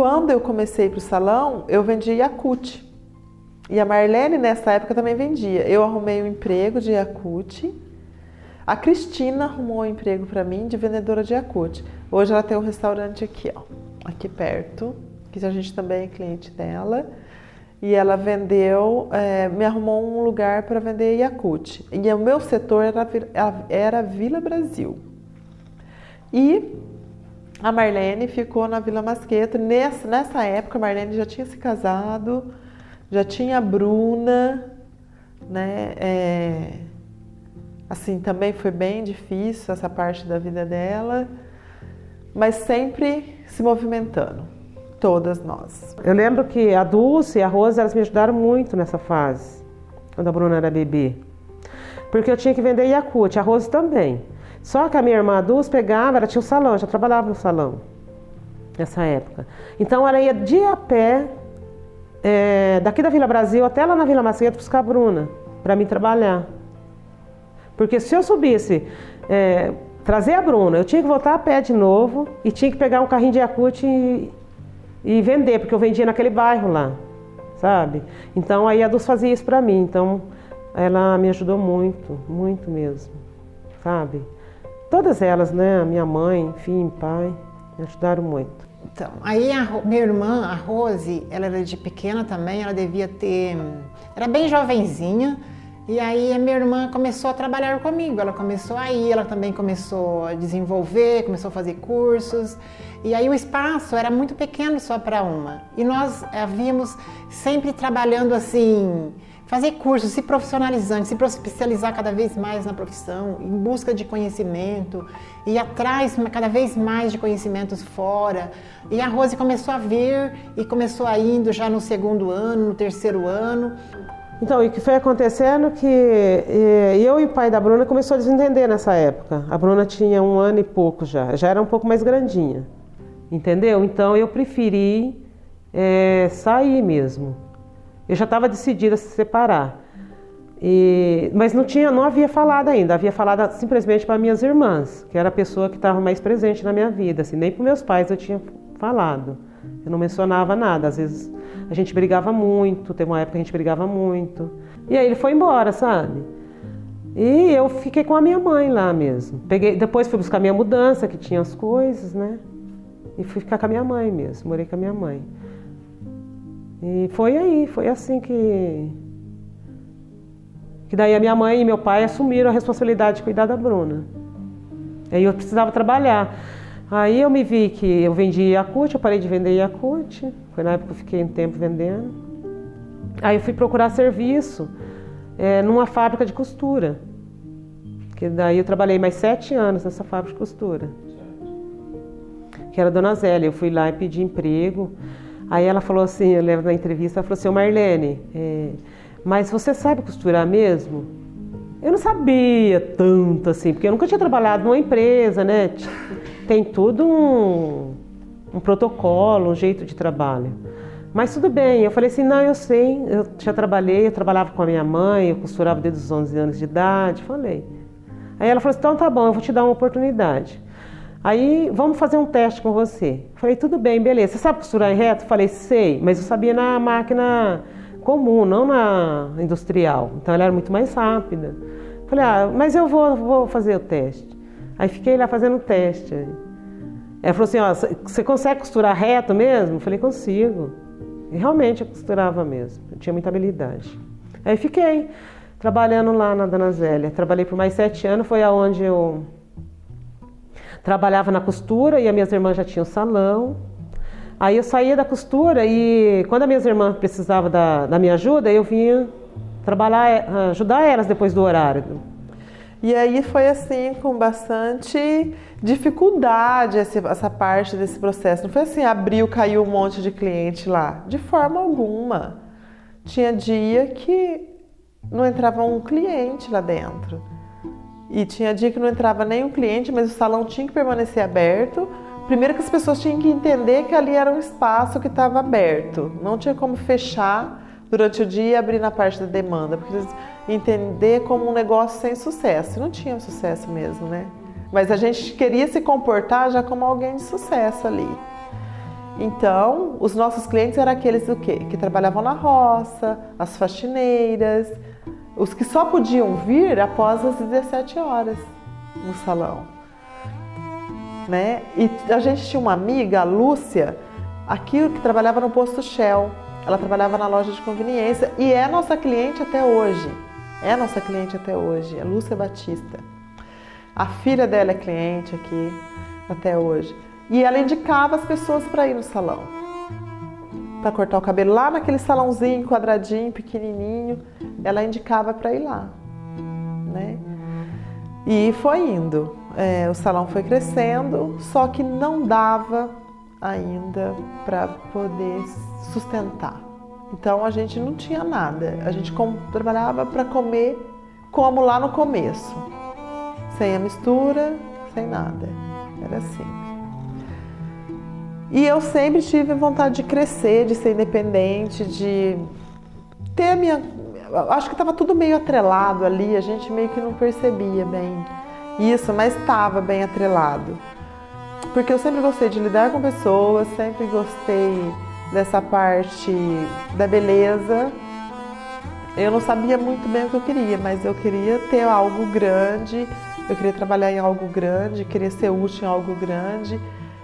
quando eu comecei para o salão, eu vendia Yakult. E a Marlene, nessa época, também vendia. Eu arrumei um emprego de Yakult. A Cristina arrumou um emprego para mim de vendedora de Yakult. Hoje ela tem um restaurante aqui, ó, aqui perto, que a gente também é cliente dela. E ela vendeu, me arrumou um lugar para vender Yakult. E o meu setor era Vila Brasil. E a Marlene ficou na Vila Masqueto. Nessa época, a Marlene já tinha se casado, já tinha a Bruna, né? Assim, também foi bem difícil essa parte da vida dela, mas sempre se movimentando, todas nós. Eu lembro que a Dulce e a Rose, elas me ajudaram muito nessa fase, quando a Bruna era bebê, porque eu tinha que vender Yakult, a Rose também. Só que a minha irmã, a Dulce, pegava, ela tinha um salão, já trabalhava no salão, nessa época. Então ela ia de a pé, daqui da Vila Brasil até lá na Vila Masqueto buscar a Bruna, para mim trabalhar. Porque se eu subisse, trazer a Bruna, eu tinha que voltar a pé de novo e tinha que pegar um carrinho de Yakult e vender, porque eu vendia naquele bairro lá, sabe? Então aí a Dulce fazia isso para mim, então ela me ajudou muito, muito mesmo, sabe? Todas elas, né? A minha mãe, enfim, pai, me ajudaram muito. Então, aí minha irmã, a Rose, ela era de pequena também, ela devia ter... Era bem jovenzinha, e aí a minha irmã começou a trabalhar comigo, ela começou a ir, ela também começou a desenvolver, começou a fazer cursos, e aí o espaço era muito pequeno só para uma. E nós havíamos sempre trabalhando assim, fazer cursos, se profissionalizando, se especializar cada vez mais na profissão, em busca de conhecimento, ir atrás cada vez mais de conhecimentos fora. E a Rose começou a vir e começou a indo já no segundo ano, no terceiro ano. Então, e o que foi acontecendo que eu e o pai da Bruna começou a desentender nessa época. A Bruna tinha 1 ano e pouco já era um pouco mais grandinha, entendeu? Então eu preferi sair mesmo. Eu já estava decidida a se separar, mas não havia falado ainda, havia falado simplesmente para minhas irmãs, que era a pessoa que estava mais presente na minha vida, assim, nem para meus pais eu tinha falado, eu não mencionava nada, às vezes a gente brigava muito, teve uma época que a gente brigava muito, e aí ele foi embora, sabe? E eu fiquei com a minha mãe lá mesmo, depois fui buscar minha mudança, que tinha as coisas, né? E fui ficar com a minha mãe mesmo, morei com a minha mãe. E foi assim que daí a minha mãe e meu pai assumiram a responsabilidade de cuidar da Bruna. Aí eu precisava trabalhar. Aí eu me vi que eu vendia Yakult, eu parei de vender Yakult, foi na época que eu fiquei um tempo vendendo. Aí eu fui procurar serviço numa fábrica de costura, que daí eu trabalhei mais 7 anos nessa fábrica de costura, que era a Dona Zélia. Eu fui lá e pedi emprego. Aí ela falou assim, eu lembro na entrevista, ela falou assim: Marlene, mas você sabe costurar mesmo? Eu não sabia tanto assim, porque eu nunca tinha trabalhado numa empresa, né? Tem tudo um protocolo, um jeito de trabalho. Mas tudo bem, eu falei assim, não, eu sei, eu já trabalhei, eu trabalhava com a minha mãe, eu costurava desde os 11 anos de idade, falei. Aí ela falou assim, então tá bom, eu vou te dar uma oportunidade. Aí, vamos fazer um teste com você. Falei, tudo bem, beleza. Você sabe costurar em reto? Falei, sei, mas eu sabia na máquina comum, não na industrial. Então ela era muito mais rápida. Falei, mas eu vou fazer o teste. Aí fiquei lá fazendo o teste. Ela falou assim, você consegue costurar reto mesmo? Falei, consigo. E realmente eu costurava mesmo, eu tinha muita habilidade. Aí fiquei trabalhando lá na Dona Zélia. Trabalhei por mais 7 anos, foi aonde eu trabalhava na costura e as minhas irmãs já tinham salão. Aí eu saía da costura e quando as minhas irmãs precisavam da minha ajuda, eu vinha trabalhar, ajudar elas depois do horário. E aí foi assim, com bastante dificuldade essa parte desse processo. Não foi assim, abriu, caiu um monte de cliente lá. De forma alguma. Tinha dia que não entrava um cliente lá dentro. E tinha dia que não entrava nenhum cliente, mas o salão tinha que permanecer aberto. Primeiro que as pessoas tinham que entender que ali era um espaço que estava aberto. Não tinha como fechar durante o dia e abrir na parte da demanda, porque eles entender como um negócio sem sucesso. Não tinha sucesso mesmo, né? Mas a gente queria se comportar já como alguém de sucesso ali. Então, os nossos clientes eram aqueles o quê? Que trabalhavam na roça, as faxineiras, os que só podiam vir após as 17 horas no salão, né? E a gente tinha uma amiga, a Lúcia, aqui que trabalhava no posto Shell. Ela trabalhava na loja de conveniência e é nossa cliente até hoje. É nossa cliente até hoje, a Lúcia Batista. A filha dela é cliente aqui até hoje. E ela indicava as pessoas para ir no salão, para cortar o cabelo lá naquele salãozinho quadradinho, pequenininho. Ela indicava para ir lá, né? E foi indo. O salão foi crescendo, só que não dava ainda para poder sustentar. Então a gente não tinha nada. A gente trabalhava para comer como lá no começo, sem a mistura, sem nada. Era assim. E eu sempre tive vontade de crescer, de ser independente, de ter a minha... Acho que estava tudo meio atrelado ali, a gente meio que não percebia bem isso, mas estava bem atrelado. Porque eu sempre gostei de lidar com pessoas, sempre gostei dessa parte da beleza. Eu não sabia muito bem o que eu queria, mas eu queria ter algo grande, eu queria trabalhar em algo grande, queria ser útil em algo grande.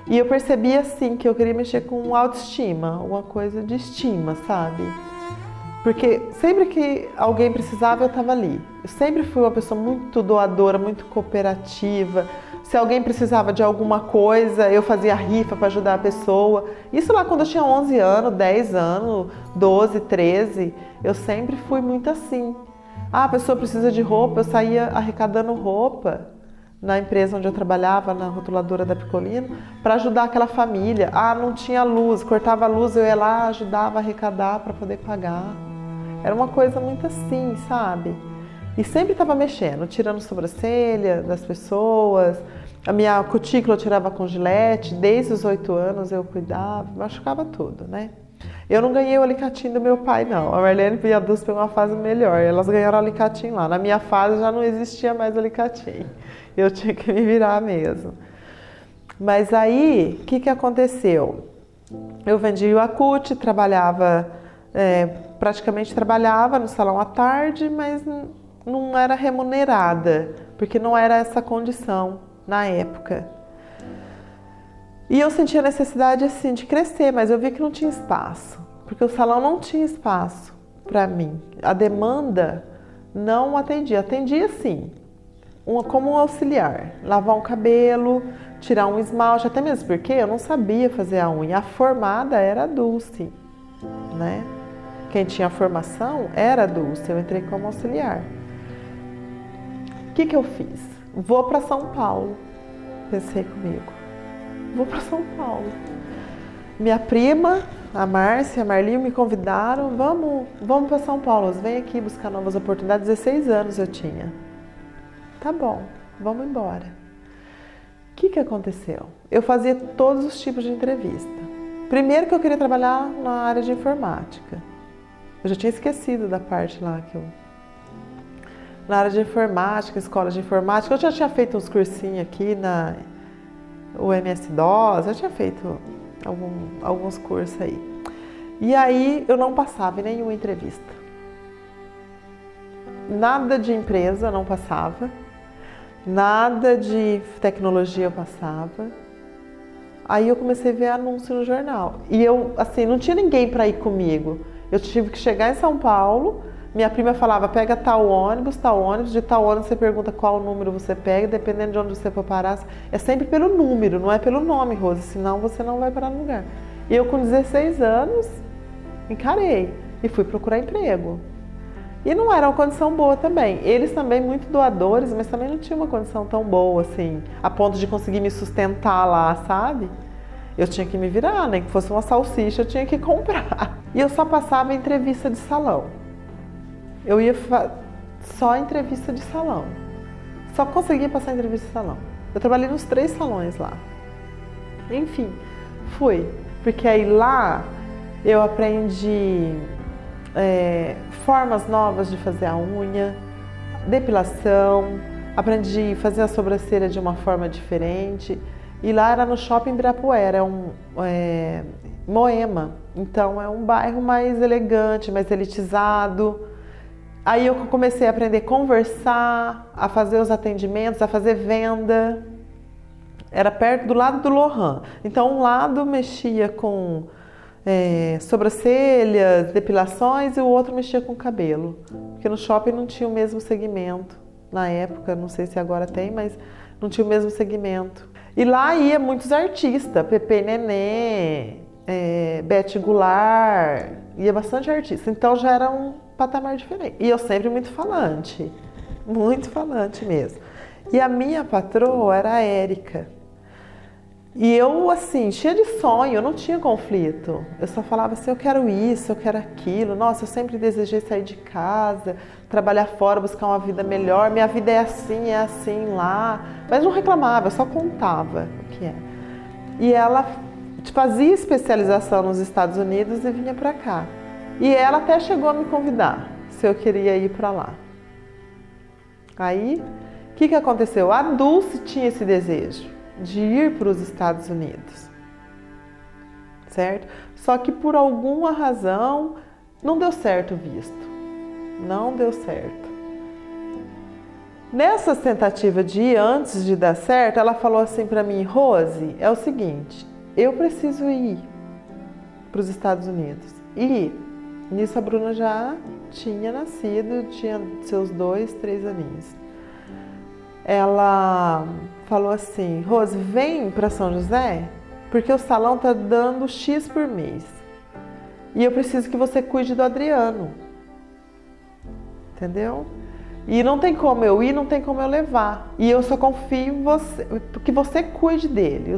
E eu percebi assim que eu queria mexer com autoestima, uma coisa de estima, sabe? Porque sempre que alguém precisava, eu estava ali. Eu sempre fui uma pessoa muito doadora, muito cooperativa. Se alguém precisava de alguma coisa, eu fazia rifa para ajudar a pessoa. Isso lá quando eu tinha 11 anos, 10 anos, 12, 13, eu sempre fui muito assim. A pessoa precisa de roupa, eu saía arrecadando roupa na empresa onde eu trabalhava, na rotuladora da Picolino, para ajudar aquela família. Não tinha luz, cortava a luz, eu ia lá, ajudava a arrecadar para poder pagar. Era uma coisa muito assim, sabe? E sempre estava mexendo, tirando sobrancelha das pessoas. A minha cutícula eu tirava com gilete, desde os 8 anos eu cuidava, machucava tudo, né? Eu não ganhei o alicatinho do meu pai, não. A Marlene e a Dulce pegou uma fase melhor, elas ganharam o alicatinho lá. Na minha fase já não existia mais alicatinho, eu tinha que me virar mesmo. Mas aí, o que aconteceu? Eu vendi o Yakult, praticamente trabalhava no salão à tarde, mas não era remunerada, porque não era essa condição na época. E eu sentia a necessidade assim de crescer, mas eu vi que não tinha espaço, porque o salão não tinha espaço para mim. A demanda não atendia. Atendia sim, como um auxiliar, lavar um cabelo, tirar um esmalte, até mesmo porque eu não sabia fazer a unha. A formada era a Dulce, né? Quem tinha formação era a Dulce, eu entrei como auxiliar. O que eu fiz? Vou para São Paulo, pensei comigo. Vou para São Paulo. Minha prima, a Márcia, a Marlinho me convidaram, vamos para São Paulo, vem aqui buscar novas oportunidades. 16 anos eu tinha. Tá bom, vamos embora. O que aconteceu? Eu fazia todos os tipos de entrevista. Primeiro que eu queria trabalhar na área de informática. Eu já tinha esquecido da parte lá que eu... Na área de informática, escola de informática, eu já tinha feito uns cursinhos aqui na MS-DOS, eu tinha feito alguns cursos aí. E aí eu não passava em nenhuma entrevista. Nada de empresa eu não passava, nada de tecnologia eu passava. Aí eu comecei a ver anúncio no jornal. E eu, assim, não tinha ninguém para ir comigo. Eu tive que chegar em São Paulo. Minha prima falava, pega tal ônibus, de tal ônibus você pergunta qual número você pega, dependendo de onde você for parar. É sempre pelo número, não é pelo nome, Rose, senão você não vai parar no lugar. E eu com 16 anos, encarei e fui procurar emprego. E não era uma condição boa também. Eles também muito doadores, mas também não tinha uma condição tão boa, assim, a ponto de conseguir me sustentar lá, sabe? Eu tinha que me virar, nem que fosse uma salsicha, eu tinha que comprar. E eu só passava entrevista de salão. Eu ia só entrevista de salão. Só conseguia passar entrevista de salão. Eu trabalhei nos 3 salões lá. Enfim, fui. Porque aí lá eu aprendi formas novas de fazer a unha, depilação, aprendi a fazer a sobrancelha de uma forma diferente. E lá era no Shopping Ibirapuera, Moema. Então é um bairro mais elegante, mais elitizado. Aí eu comecei a aprender a conversar, a fazer os atendimentos, a fazer venda. Era perto do lado do Lohan. Então um lado mexia com sobrancelhas, depilações e o outro mexia com cabelo. Porque no shopping não tinha o mesmo segmento. Na época, não sei se agora tem, mas não tinha o mesmo segmento. E lá ia muitos artistas, Pepe Nenê, Bete Goulart, ia bastante artista. Então já era um patamar diferente. E eu sempre muito falante mesmo. E a minha patroa era a Érica. E eu, assim, cheia de sonho, eu não tinha conflito. Eu só falava assim, eu quero isso, eu quero aquilo. Nossa, eu sempre desejei sair de casa, trabalhar fora, buscar uma vida melhor. Minha vida é assim lá. Mas não reclamava, eu só contava o que é. E ela fazia especialização nos Estados Unidos e vinha pra cá. E ela até chegou a me convidar, se eu queria ir pra lá. Aí, o que aconteceu? A Dulce tinha esse desejo de ir para os Estados Unidos, certo? Só que por alguma razão não deu certo o visto, não deu certo. Nessa tentativa de ir antes de dar certo, ela falou assim para mim, Rose, é o seguinte, eu preciso ir para os Estados Unidos. E nisso a Bruna já tinha nascido, tinha seus 2, 3 aninhos. Ela falou assim, Rose, vem para São José, porque o salão tá dando X por mês. E eu preciso que você cuide do Adriano. Entendeu? E não tem como eu ir, não tem como eu levar. E eu só confio em você, que você cuide dele.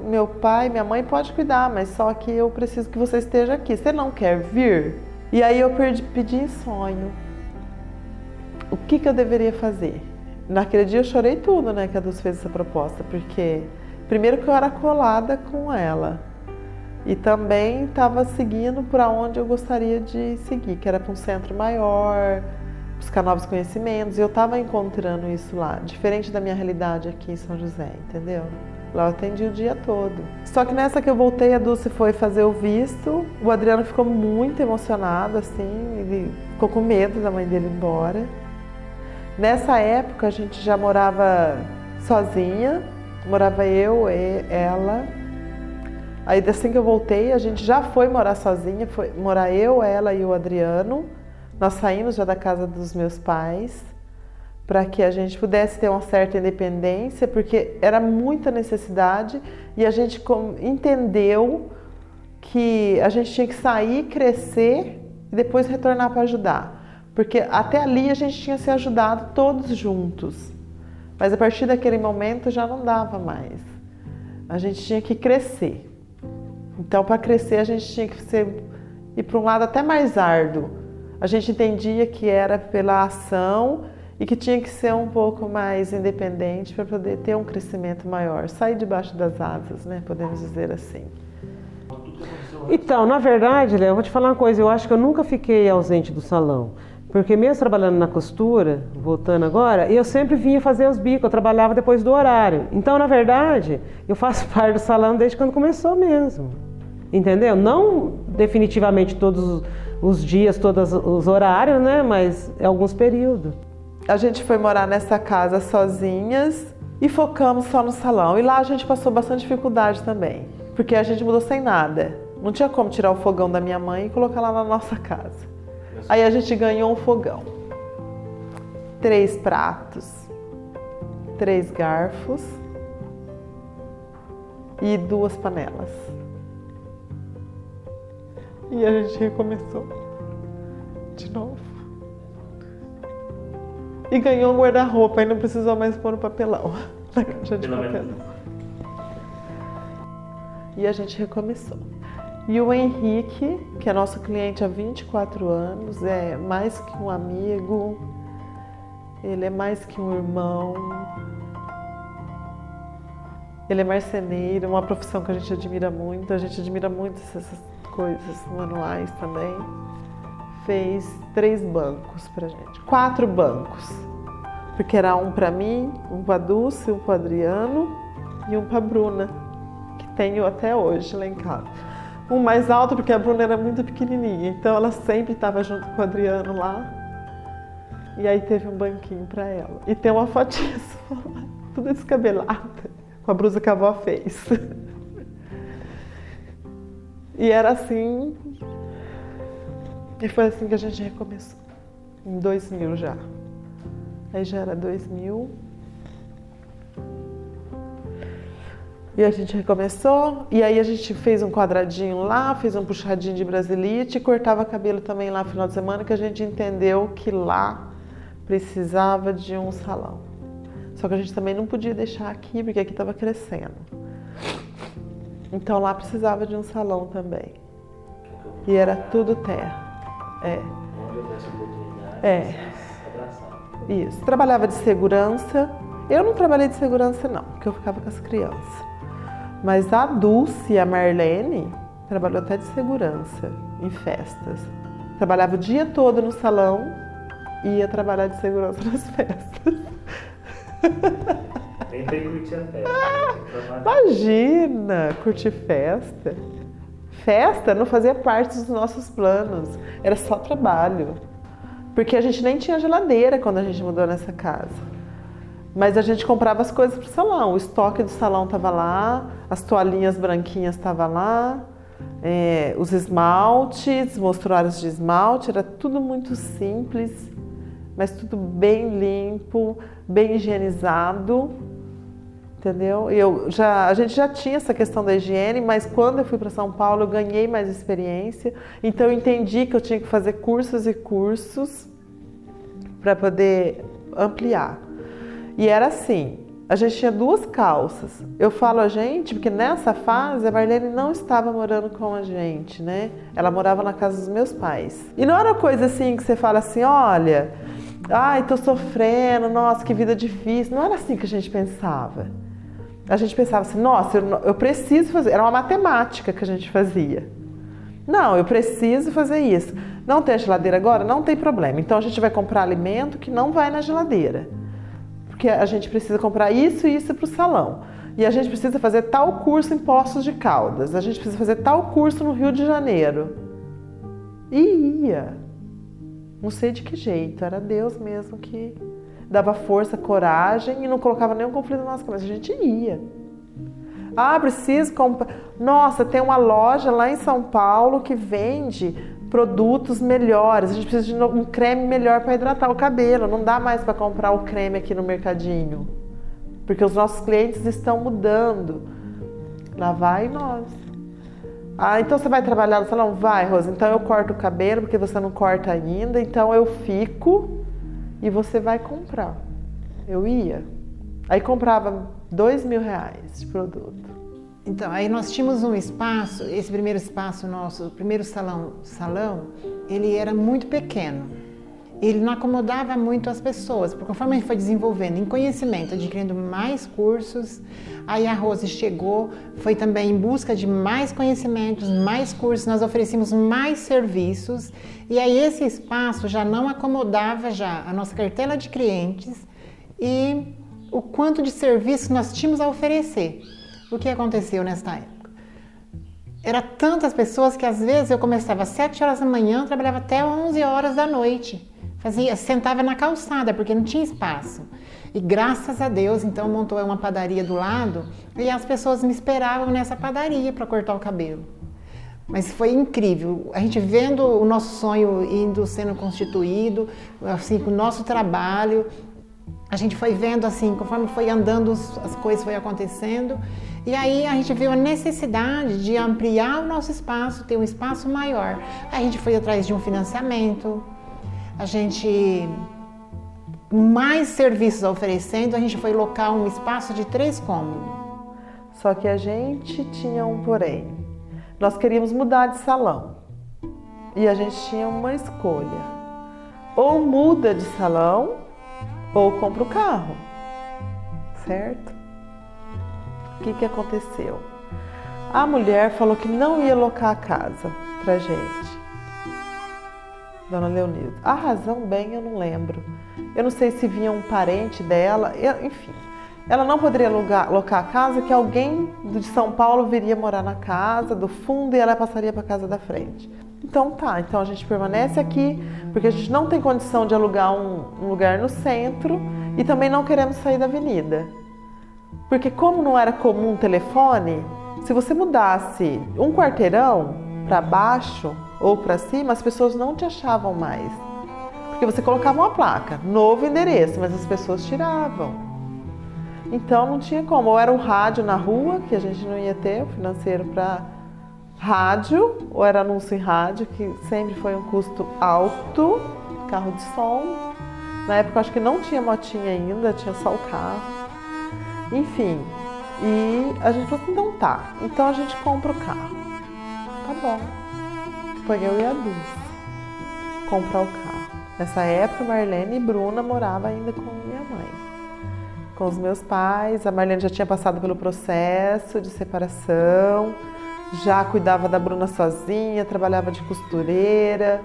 Meu pai, minha mãe pode cuidar, mas só que eu preciso que você esteja aqui. Você não quer vir? E aí eu pedi em sonho. O que eu deveria fazer? Naquele dia eu chorei tudo, né, que a Dulce fez essa proposta, porque primeiro que eu era colada com ela e também estava seguindo para onde eu gostaria de seguir, que era para um centro maior, buscar novos conhecimentos, e eu estava encontrando isso lá, diferente da minha realidade aqui em São José, entendeu? Lá eu atendi o dia todo. Só que nessa que eu voltei, a Dulce foi fazer o visto, o Adriano ficou muito emocionado, assim, ele ficou com medo da mãe dele ir embora. Nessa época a gente já morava sozinha, morava eu, ela. Aí assim que eu voltei, a gente já foi morar sozinha, foi morar eu, ela e o Adriano. Nós saímos já da casa dos meus pais para que a gente pudesse ter uma certa independência, porque era muita necessidade e a gente entendeu que a gente tinha que sair, crescer e depois retornar para ajudar. Porque até ali a gente tinha se ajudado todos juntos. Mas a partir daquele momento já não dava mais. A gente tinha que crescer. Então, para crescer, a gente tinha que ir para um lado até mais árduo. A gente entendia que era pela ação e que tinha que ser um pouco mais independente para poder ter um crescimento maior. Sair debaixo das asas, né? Podemos dizer assim. Então, na verdade, Léo, eu vou te falar uma coisa. Eu acho que eu nunca fiquei ausente do salão. Porque mesmo trabalhando na costura, voltando agora, eu sempre vinha fazer os bicos, eu trabalhava depois do horário. Então, na verdade, eu faço parte do salão desde quando começou mesmo. Entendeu? Não definitivamente todos os dias, todos os horários, né? Mas alguns períodos. A gente foi morar nessa casa sozinhas e focamos só no salão. E lá a gente passou bastante dificuldade também, porque a gente mudou sem nada. Não tinha como tirar o fogão da minha mãe e colocar lá na nossa casa. Aí a gente ganhou um fogão, 3 pratos, 3 garfos e 2 panelas. E a gente recomeçou de novo. E ganhou um guarda-roupa e não precisou mais pôr no papelão, na caixa de papelão. E a gente recomeçou. E o Henrique, que é nosso cliente há 24 anos, é mais que um amigo, ele é mais que um irmão, ele é marceneiro, uma profissão que a gente admira muito essas coisas manuais também. Fez 3 bancos pra gente, 4 bancos, porque era um pra mim, um pra Dulce, um pro Adriano e um pra Bruna, que tenho até hoje lá em casa. Um mais alto porque a Bruna era muito pequenininha, então ela sempre estava junto com o Adriano lá. E aí teve um banquinho pra ela. E tem uma fotinha só lá, toda descabelada, com a blusa que a avó fez. E era assim, e foi assim que a gente recomeçou, em 2000 já. Aí já era 2000. E a gente recomeçou, e aí a gente fez um quadradinho lá, fez um puxadinho de brasilite e cortava cabelo também lá no final de semana, que a gente entendeu que lá precisava de um salão. Só que a gente também não podia deixar aqui, porque aqui estava crescendo. Então lá precisava de um salão também. E era tudo terra. Isso. Trabalhava de segurança. Eu não trabalhei de segurança não, porque eu ficava com as crianças. Mas a Dulce e a Marlene trabalhou até de segurança em festas. Trabalhava o dia todo no salão e ia trabalhar de segurança nas festas. Tentei curtir a festa. Imagina, curtir festa. Festa não fazia parte dos nossos planos, era só trabalho. Porque a gente nem tinha geladeira quando a gente mudou nessa casa. Mas a gente comprava as coisas pro salão, o estoque do salão estava lá, as toalhinhas branquinhas estavam lá, os esmaltes, mostruários de esmalte, era tudo muito simples, mas tudo bem limpo, bem higienizado, entendeu? A gente já tinha essa questão da higiene, mas quando eu fui para São Paulo eu ganhei mais experiência, então eu entendi que eu tinha que fazer cursos e cursos para poder ampliar. E era assim, a gente tinha 2 calças. Eu falo a gente porque nessa fase a Marlene não estava morando com a gente, né? Ela morava na casa dos meus pais. E não era coisa assim que você fala assim, olha, ai, tô sofrendo, nossa, que vida difícil. Não era assim que a gente pensava. A gente pensava assim, nossa, eu preciso fazer. Era uma matemática que a gente fazia. Não, eu preciso fazer isso. Não tem a geladeira agora? Não tem problema. Então a gente vai comprar alimento que não vai na geladeira. Porque a gente precisa comprar isso e isso para o salão. E a gente precisa fazer tal curso em Poços de Caldas. A gente precisa fazer tal curso no Rio de Janeiro. E ia. Não sei de que jeito. Era Deus mesmo que dava força, coragem e não colocava nenhum conflito na nossa cabeça. A gente ia. Ah, preciso comprar. Nossa, tem uma loja lá em São Paulo que vende produtos melhores, a gente precisa de um creme melhor para hidratar o cabelo, não dá mais para comprar o creme aqui no mercadinho, porque os nossos clientes estão mudando. Lá vai nós. Ah, então você vai trabalhar no salão? Vai, Rosa, então eu corto o cabelo, porque você não corta ainda, então eu fico e você vai comprar. Eu ia. Aí comprava R$2.000 de produto. Então, aí nós tínhamos um espaço, esse primeiro espaço nosso, o primeiro salão, ele era muito pequeno. Ele não acomodava muito as pessoas, porque conforme a gente foi desenvolvendo em conhecimento, adquirindo mais cursos, aí a Rose chegou, foi também em busca de mais conhecimentos, mais cursos, nós oferecíamos mais serviços, e aí esse espaço já não acomodava já a nossa cartela de clientes e o quanto de serviço nós tínhamos a oferecer. O que aconteceu nesta época? Era tantas pessoas que às vezes eu começava às 7 horas da manhã, trabalhava até 11 horas da noite. Sentava na calçada, porque não tinha espaço. E graças a Deus, então, montou uma padaria do lado e as pessoas me esperavam nessa padaria para cortar o cabelo. Mas foi incrível, a gente vendo o nosso sonho sendo constituído, assim, com o nosso trabalho, a gente foi vendo assim, conforme foi andando, as coisas foram acontecendo. E aí a gente viu a necessidade de ampliar o nosso espaço, ter um espaço maior. Aí a gente foi atrás de um financiamento, a gente, mais serviços oferecendo, a gente foi locar um espaço de 3 cômodos. Só que a gente tinha um porém. Nós queríamos mudar de salão. E a gente tinha uma escolha. Ou muda de salão, ou compra o carro. Certo? O que aconteceu? A mulher falou que não ia locar a casa pra gente. Dona Leonilda. A razão bem eu não lembro. Eu não sei se vinha um parente dela, enfim. ela não poderia locar a casa, que alguém de São Paulo viria morar na casa do fundo e ela passaria para a casa da frente. Então tá, então a gente permanece aqui, porque a gente não tem condição de alugar um lugar no centro e também não queremos sair da avenida. Porque como não era comum telefone, se você mudasse um quarteirão para baixo ou para cima, as pessoas não te achavam mais. Porque você colocava uma placa, novo endereço, mas as pessoas tiravam. Então não tinha como, ou era o rádio na rua, que a gente não ia ter o financeiro para rádio, ou era anúncio em rádio, que sempre foi um custo alto, carro de som. Na época acho que não tinha motinha ainda, tinha só o carro. Enfim, e a gente falou assim, então tá, então a gente compra o carro. Tá bom. Foi eu e a Dulce comprar o carro. Nessa época, Marlene e Bruna moravam ainda com minha mãe. Com os meus pais, a Marlene já tinha passado pelo processo de separação, já cuidava da Bruna sozinha, trabalhava de costureira,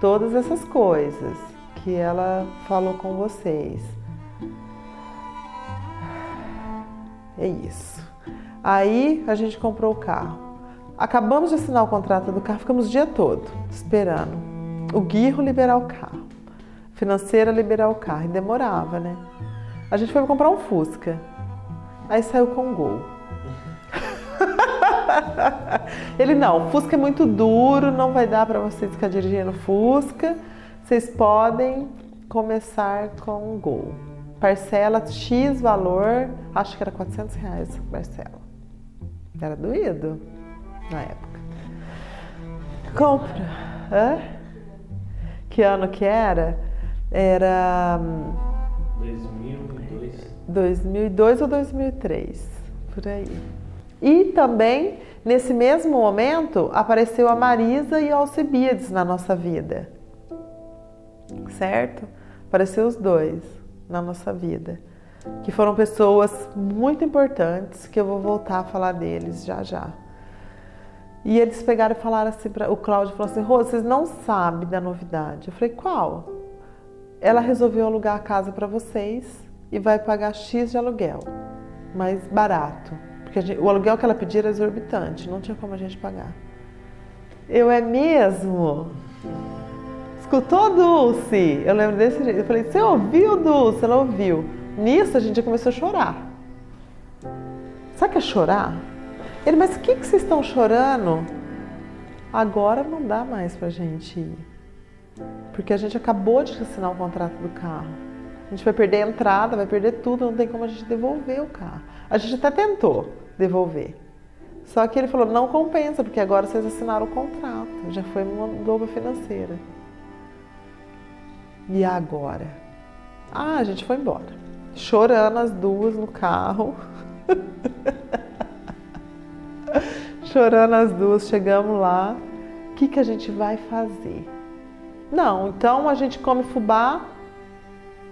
todas essas coisas que ela falou com vocês. É isso. Aí a gente comprou o carro. Acabamos de assinar o contrato do carro, ficamos o dia todo esperando o Guirro liberar o carro, a financeira liberar o carro, e demorava, né? A gente foi comprar um Fusca, aí saiu com um Gol. Ele, não, o Fusca é muito duro, não vai dar para vocês ficar dirigindo Fusca, vocês podem começar com um Gol. Parcela X valor, acho que era R$400 a parcela. Era doído na época. Compra. Hã? Que ano que era? Era 2002 ou 2003, por aí. E também, nesse mesmo momento, apareceu a Marisa e a Alcebiades na nossa vida. Certo? Apareceu os dois na nossa vida. Que foram pessoas muito importantes, que eu vou voltar a falar deles já já. E eles pegaram e falaram assim, o Cláudio falou assim, Rô, vocês não sabem da novidade. Eu falei, qual? Ela resolveu alugar a casa para vocês e vai pagar X de aluguel, mais barato. Porque o aluguel que ela pedia era exorbitante, não tinha como a gente pagar. Eu, é mesmo? Escutou, Dulce? Eu lembro desse jeito. Eu falei, você ouviu, Dulce? Ela ouviu. Nisso a gente já começou a chorar. Sabe o que é chorar? Ele, mas o que vocês estão chorando? Agora não dá mais pra gente ir. Porque a gente acabou de assinar o contrato do carro. A gente vai perder a entrada, vai perder tudo, não tem como a gente devolver o carro. A gente até tentou devolver. Só que ele falou, não compensa, porque agora vocês assinaram o contrato. Já foi uma dobra financeira. E agora? Ah, a gente foi embora. Chorando as duas no carro. Chorando as duas, chegamos lá. O que a gente vai fazer? Não, então a gente come fubá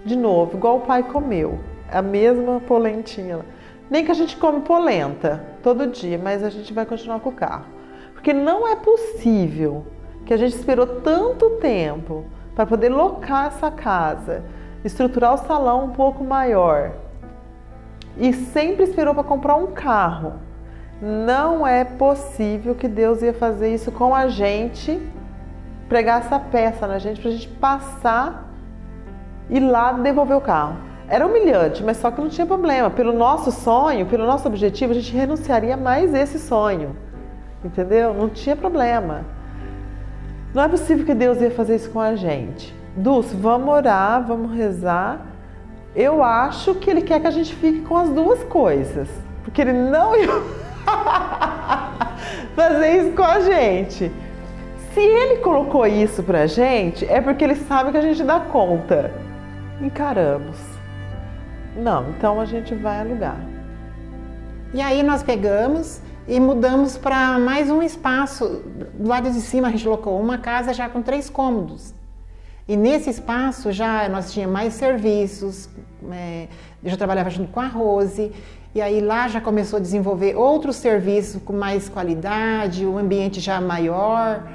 de novo, igual o pai comeu. A mesma polentinha lá. Nem que a gente come polenta todo dia, mas a gente vai continuar com o carro. Porque não é possível que a gente esperou tanto tempo para poder locar essa casa, estruturar o salão um pouco maior e sempre esperou para comprar um carro. Não é possível que Deus ia fazer isso com a gente, pregar essa peça na gente, para a gente passar e lá devolver o carro. Era humilhante, mas só que não tinha problema. Pelo nosso sonho, pelo nosso objetivo, a gente renunciaria mais esse sonho. Entendeu? Não tinha problema. Não é possível que Deus ia fazer isso com a gente. Dulce, vamos orar, vamos rezar. Eu acho que Ele quer que a gente fique com as duas coisas. Porque Ele não ia fazer isso com a gente. Se Ele colocou isso pra gente, é porque Ele sabe que a gente dá conta. Encaramos. Não, então a gente vai alugar. E aí nós pegamos e mudamos para mais um espaço. Do lado de cima a gente colocou uma casa já com 3 cômodos. E nesse espaço já nós tínhamos mais serviços, eu já trabalhava junto com a Rose, e aí lá já começou a desenvolver outros serviços com mais qualidade, o ambiente já maior.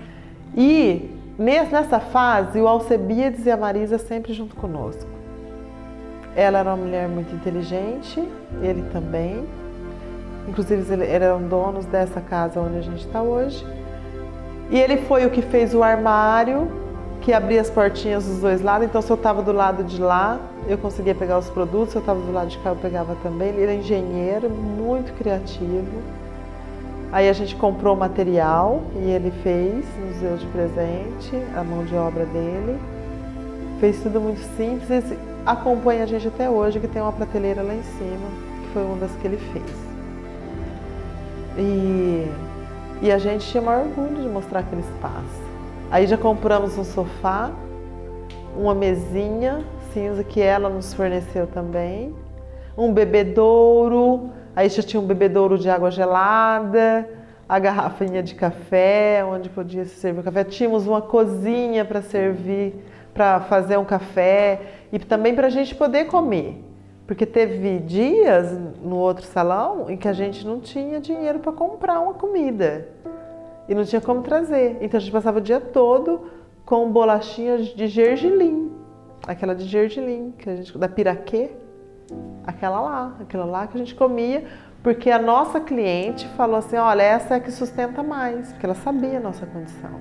E nessa fase o Alcebiades e a Marisa sempre junto conosco. Ela era uma mulher muito inteligente, ele também. Inclusive, eles eram donos dessa casa onde a gente está hoje. E ele foi o que fez o armário, que abria as portinhas dos dois lados. Então, se eu estava do lado de lá, eu conseguia pegar os produtos. Se eu estava do lado de cá, eu pegava também. Ele era engenheiro, muito criativo. Aí a gente comprou o material e ele fez, nos deu de presente, a mão de obra dele. Fez tudo muito simples. Acompanha a gente até hoje, que tem uma prateleira lá em cima, que foi uma das que ele fez. E a gente tinha maior orgulho de mostrar aquele espaço. Aí já compramos um sofá, uma mesinha cinza que ela nos forneceu também, um bebedouro, aí já tinha um bebedouro de água gelada, a garrafinha de café, onde podia se servir o café. Tínhamos uma cozinha para servir, para fazer um café e também para a gente poder comer. Porque teve dias no outro salão em que a gente não tinha dinheiro para comprar uma comida e não tinha como trazer. Então a gente passava o dia todo com bolachinhas de gergelim, aquela de gergelim, que a gente, da piraquê, aquela lá que a gente comia, porque a nossa cliente falou assim, olha, essa é a que sustenta mais, porque ela sabia a nossa condição.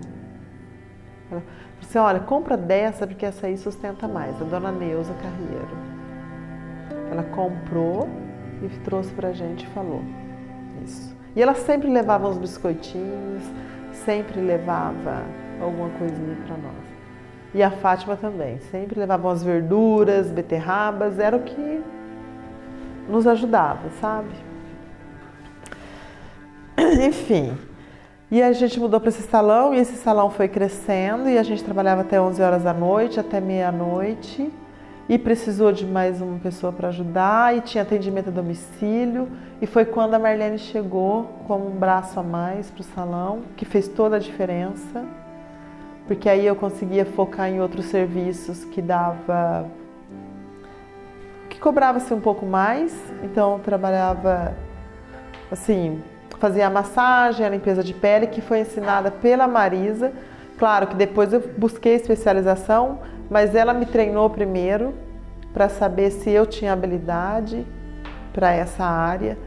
Ela falou assim, olha, compra dessa porque essa aí sustenta mais, a dona Neuza Carreiro. Ela comprou e trouxe pra gente e falou isso. E ela sempre levava uns biscoitinhos, sempre levava alguma coisinha para nós. E a Fátima também, sempre levava umas verduras, beterrabas, era o que nos ajudava, sabe? Enfim, e a gente mudou para esse salão e esse salão foi crescendo e a gente trabalhava até 11 horas da noite, até meia-noite. E precisou de mais uma pessoa para ajudar e tinha atendimento a domicílio. E foi quando a Marlene chegou com um braço a mais para o salão, que fez toda a diferença. Porque aí eu conseguia focar em outros serviços que cobrava-se um pouco mais. Então eu trabalhava, assim, fazia a massagem, a limpeza de pele, que foi ensinada pela Marisa. Claro que depois eu busquei especialização, mas ela me treinou primeiro para saber se eu tinha habilidade para essa área.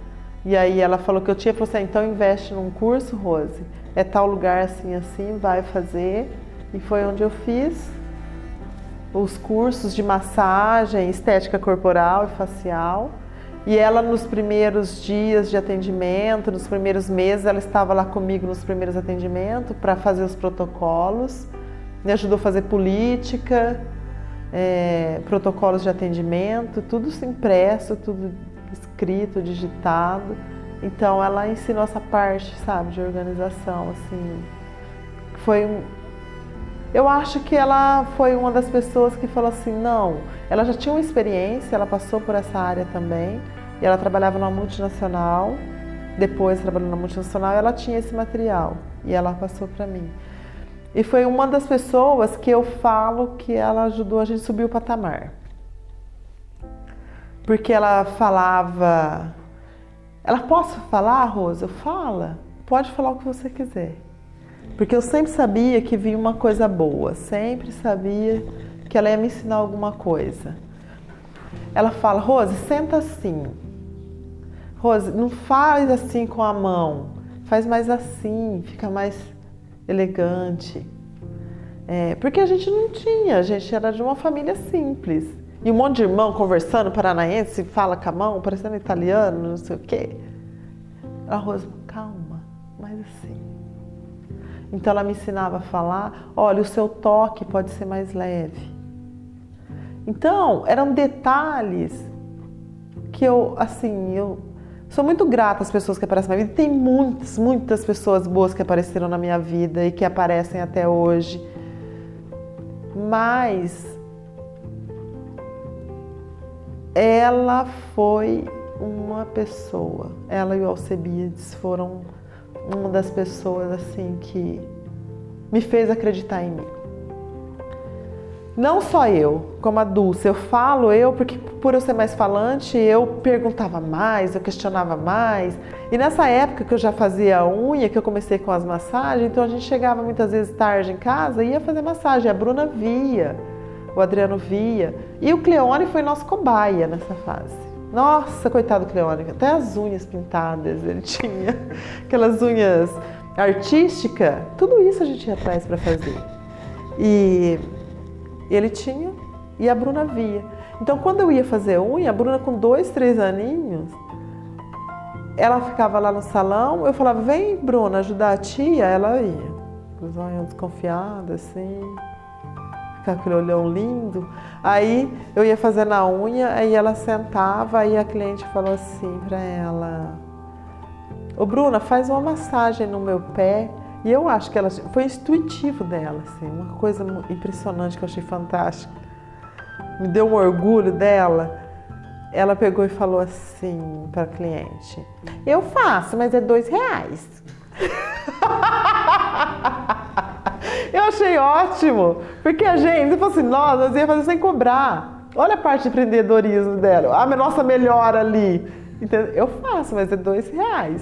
E aí ela falou que eu tinha, falou assim, então investe num curso, Rose, é tal lugar assim, assim, vai fazer. E foi onde eu fiz os cursos de massagem, estética corporal e facial. E ela nos primeiros dias de atendimento, nos primeiros meses, ela estava lá comigo nos primeiros atendimentos para fazer os protocolos. Me ajudou a fazer política, protocolos de atendimento, tudo impresso, tudo escrito, digitado. Então ela ensinou essa parte, sabe, de organização, assim. Eu acho que ela foi uma das pessoas que falou assim, não, ela já tinha uma experiência, ela passou por essa área também, e ela trabalhava numa multinacional, depois trabalhou na multinacional e ela tinha esse material, e ela passou para mim. E foi uma das pessoas que eu falo que ela ajudou a gente a subir o patamar. Porque ela falava, posso falar, Rosa? Fala, pode falar o que você quiser. Porque eu sempre sabia que vinha uma coisa boa, sempre sabia que ela ia me ensinar alguma coisa. Ela fala, Rose, senta assim. Rose, não faz assim com a mão, faz mais assim, fica mais elegante. Porque a gente não tinha, a gente era de uma família simples. E um monte de irmão conversando, paranaense, fala com a mão, parecendo italiano, não sei o quê. A Rose, calma, mais assim. Então ela me ensinava a falar, olha, o seu toque pode ser mais leve. Então, eram detalhes que eu sou muito grata às pessoas que aparecem na minha vida. Tem muitas pessoas boas que apareceram na minha vida e que aparecem até hoje. Mas ela foi uma pessoa, ela e o Alcebiades foram uma das pessoas assim que me fez acreditar em mim. Não só eu, como a Dulce, eu falo porque por eu ser mais falante, eu perguntava mais, eu questionava mais. E nessa época que eu já fazia a unha, que eu comecei com as massagens, então a gente chegava muitas vezes tarde em casa e ia fazer massagem. A Bruna via o Adriano via. E o Cleone foi nosso cobaia nessa fase. Nossa, coitado do Cleone, até as unhas pintadas ele tinha. Aquelas unhas artísticas, tudo isso a gente ia atrás para fazer. E ele tinha e a Bruna via. Então, quando eu ia fazer unha, a Bruna com 2, 3 aninhos, ela ficava lá no salão, eu falava, vem, Bruna, ajudar a tia, ela ia. Os olhos desconfiados, assim, ficava aquele olhão lindo. Aí eu ia fazer na unha, aí ela sentava, aí a cliente falou assim pra ela, ô Bruna, faz uma massagem no meu pé. E eu acho que ela foi intuitivo dela, assim, uma coisa impressionante que eu achei fantástica. Me deu um orgulho dela. Ela pegou e falou assim para a cliente, eu faço, mas é R$2. Eu achei ótimo, porque a gente falou assim, nós ia fazer sem cobrar. Olha a parte de empreendedorismo dela, a nossa melhor ali. Entendeu? Eu faço, mas é R$2.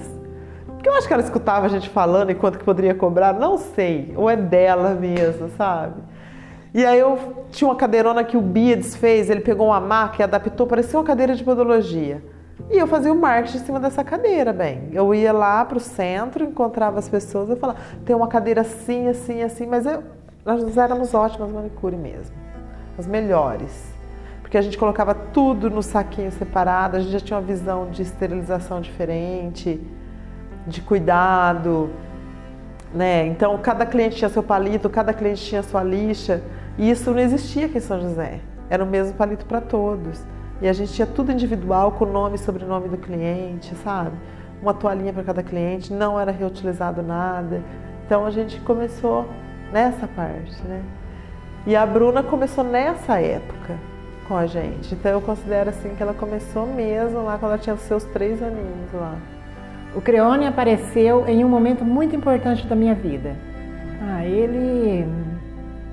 Porque eu acho que ela escutava a gente falando e quanto que poderia cobrar, não sei, ou é dela mesmo, sabe? E aí eu tinha uma cadeirona que o Bia desfez, ele pegou uma maca e adaptou, parecia uma cadeira de podologia. E eu fazia o marketing em cima dessa cadeira, bem. Eu ia lá pro centro, encontrava as pessoas, eu falava, tem uma cadeira assim, assim, assim, mas nós éramos ótimas manicure mesmo, as melhores. Porque a gente colocava tudo no saquinho separado, a gente já tinha uma visão de esterilização diferente, de cuidado, né? Então, cada cliente tinha seu palito, cada cliente tinha sua lixa, e isso não existia aqui em São José. Era o mesmo palito para todos. E a gente tinha tudo individual, com o nome e sobrenome do cliente, sabe? Uma toalhinha para cada cliente, não era reutilizado nada. Então, a gente começou nessa parte, né? E a Bruna começou nessa época com a gente. Então, eu considero assim que ela começou mesmo lá quando ela tinha os seus 3 aninhos lá. O Creone apareceu em um momento muito importante da minha vida. Ele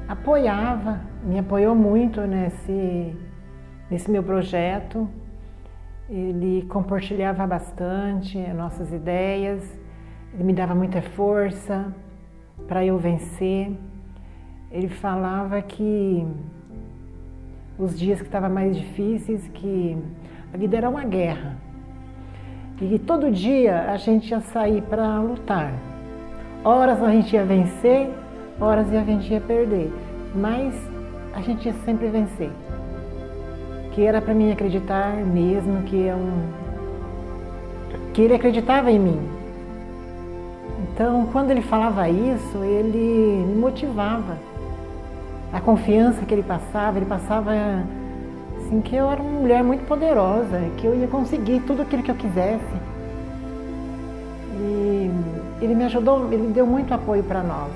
apoiava, me apoiou muito nesse meu projeto. Ele compartilhava bastante nossas ideias, ele me dava muita força para eu vencer. Ele falava que os dias que estavam mais difíceis, que a vida era uma guerra. E todo dia a gente ia sair para lutar. Horas a gente ia vencer, horas a gente ia perder. Mas a gente ia sempre vencer. Que era para mim acreditar mesmo que ele acreditava em mim. Então, quando ele falava isso, ele me motivava. A confiança que ele passava assim, que eu era uma mulher muito poderosa, que eu ia conseguir tudo aquilo que eu quisesse. E ele me ajudou, ele deu muito apoio para nós.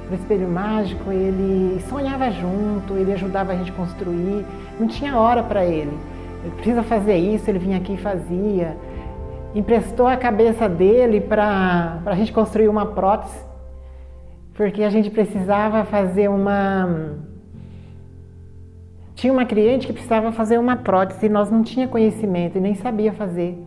No Espelho Mágico, ele sonhava junto, ele ajudava a gente a construir, não tinha hora para ele. Ele precisa fazer isso, ele vinha aqui e fazia. Emprestou a cabeça dele para a gente construir uma prótese, porque a gente precisava fazer Tinha uma cliente que precisava fazer uma prótese e nós não tínhamos conhecimento e nem sabia fazer.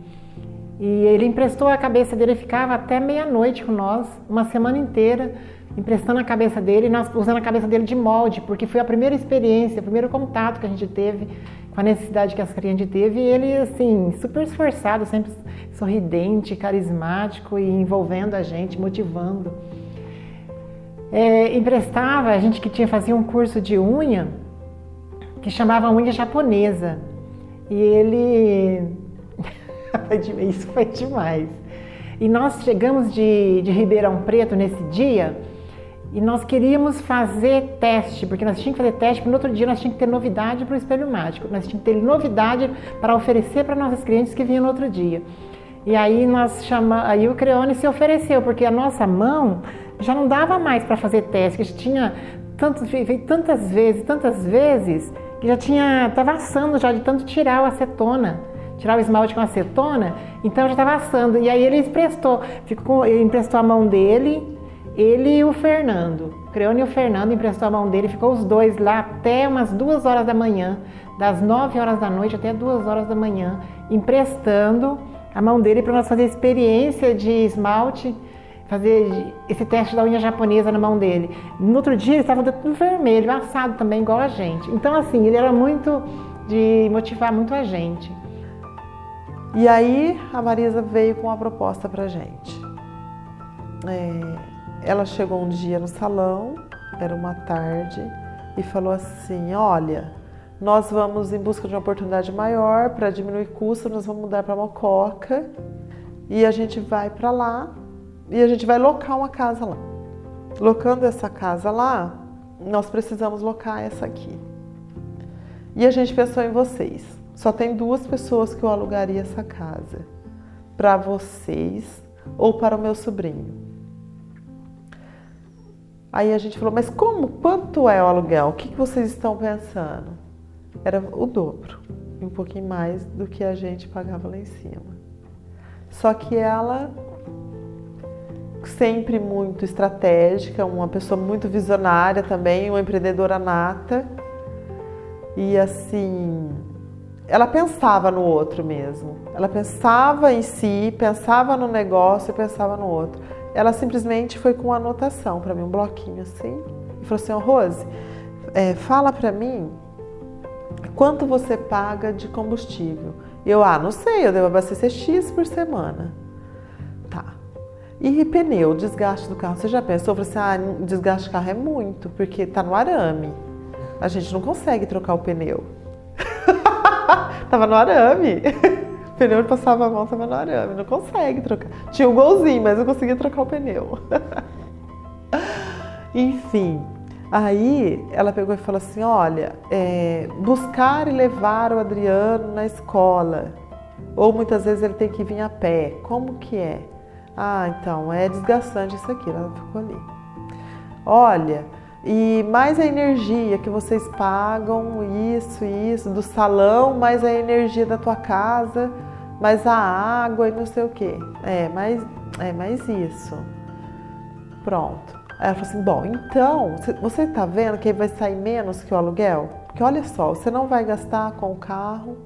E ele emprestou a cabeça dele, ficava até meia-noite com nós, uma semana inteira, emprestando a cabeça dele e nós usando a cabeça dele de molde, porque foi a primeira experiência, o primeiro contato que a gente teve com a necessidade que essa cliente teve. E ele, assim, super esforçado, sempre sorridente, carismático e envolvendo a gente, motivando. Emprestava, a gente que fazia um curso de unha, que chamava unha japonesa. E ele... Isso foi demais. E nós chegamos de Ribeirão Preto nesse dia e nós queríamos fazer teste, porque nós tínhamos que fazer teste, porque no outro dia nós tínhamos que ter novidade para o Espelho Mágico. Nós tínhamos que ter novidade para oferecer para nossos clientes que vinham no outro dia. E aí aí o Creone se ofereceu, porque a nossa mão já não dava mais para fazer teste, que a gente tinha feito tantas vezes, que já estava assando já de tanto tirar a acetona, tirar o esmalte com acetona, então já estava assando. E aí ele ele emprestou a mão dele, ele e o Fernando. O Creone e o Fernando emprestou a mão dele, ficou os dois lá até umas 2 horas da manhã, das 9 horas da noite até 2 horas da manhã, emprestando a mão dele para nós fazer experiência de esmalte. fazer esse teste da unha japonesa na mão dele. No outro dia ele estava tudo vermelho, assado também, igual a gente. Então assim, ele era muito de motivar muito a gente. E aí a Marisa veio com uma proposta pra gente. Ela chegou um dia no salão, era uma tarde, e falou assim, olha, nós vamos em busca de uma oportunidade maior para diminuir custos, nós vamos mudar para Mococa e a gente vai para lá e a gente vai locar uma casa lá. Locando essa casa lá, nós precisamos locar essa aqui. E a gente pensou em vocês. Só tem 2 pessoas que eu alugaria essa casa. Para vocês ou para o meu sobrinho. Aí a gente falou, mas quanto é o aluguel? O que vocês estão pensando? Era o dobro, e um pouquinho mais do que a gente pagava lá em cima. Só que ela, sempre muito estratégica, uma pessoa muito visionária também, uma empreendedora nata. E assim, ela pensava no outro mesmo. Ela pensava em si, pensava no negócio e pensava no outro. Ela simplesmente foi com uma anotação para mim, um bloquinho assim, e falou assim, Rose, fala para mim quanto você paga de combustível. Eu, não sei, eu devo abastecer X por semana. Tá. E pneu, desgaste do carro, você já pensou? Eu falei assim, desgaste do carro é muito, porque tá no arame. A gente não consegue trocar o pneu. Tava no arame. O pneu passava a mão, tava no arame, não consegue trocar. Tinha um golzinho, mas não conseguia trocar o pneu. Enfim, aí ela pegou e falou assim, olha, buscar e levar o Adriano na escola. Ou muitas vezes ele tem que vir a pé. Como que é? Então, é desgastante isso aqui. Ela ficou ali. Olha, e mais a energia que vocês pagam, isso, do salão, mais a energia da tua casa, mais a água e não sei o quê. Mais isso. Pronto. Aí ela falou assim, bom, então, você tá vendo que vai sair menos que o aluguel? Porque olha só, você não vai gastar com o carro,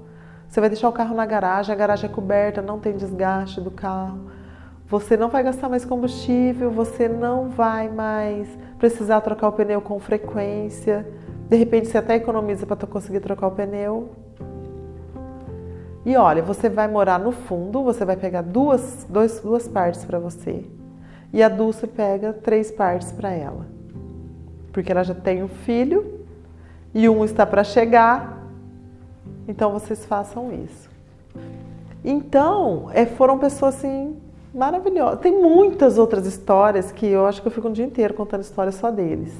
você vai deixar o carro na garagem, a garagem é coberta, não tem desgaste do carro. Você não vai gastar mais combustível, você não vai mais precisar trocar o pneu com frequência. De repente você até economiza para conseguir trocar o pneu. E olha, você vai morar no fundo, você vai pegar duas partes para você. E a Dulce pega 3 partes para ela. Porque ela já tem um filho e um está para chegar. Então vocês façam isso. Então, foram pessoas assim maravilhosas. Tem muitas outras histórias que eu acho que eu fico um dia inteiro contando histórias só deles,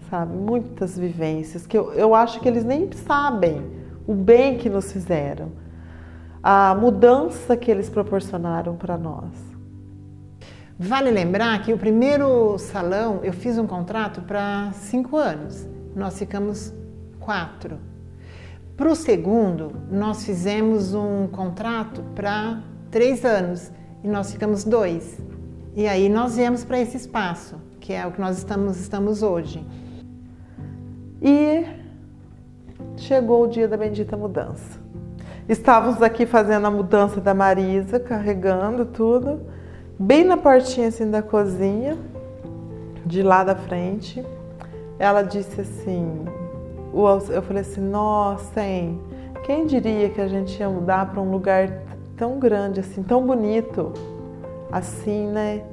sabe? Muitas vivências que eu acho que eles nem sabem o bem que nos fizeram, a mudança que eles proporcionaram para nós. Vale lembrar que o primeiro salão eu fiz um contrato para 5 anos, nós ficamos 4. Para o segundo, nós fizemos um contrato para 3 anos e nós ficamos 2. E aí nós viemos para esse espaço, que é o que nós estamos hoje. E chegou o dia da bendita mudança. Estávamos aqui fazendo a mudança da Marisa, carregando tudo, bem na portinha assim da cozinha, de lá da frente. Ela disse assim, eu falei assim, nossa, hein? Quem diria que a gente ia mudar para um lugar tão grande assim, tão bonito, assim, né?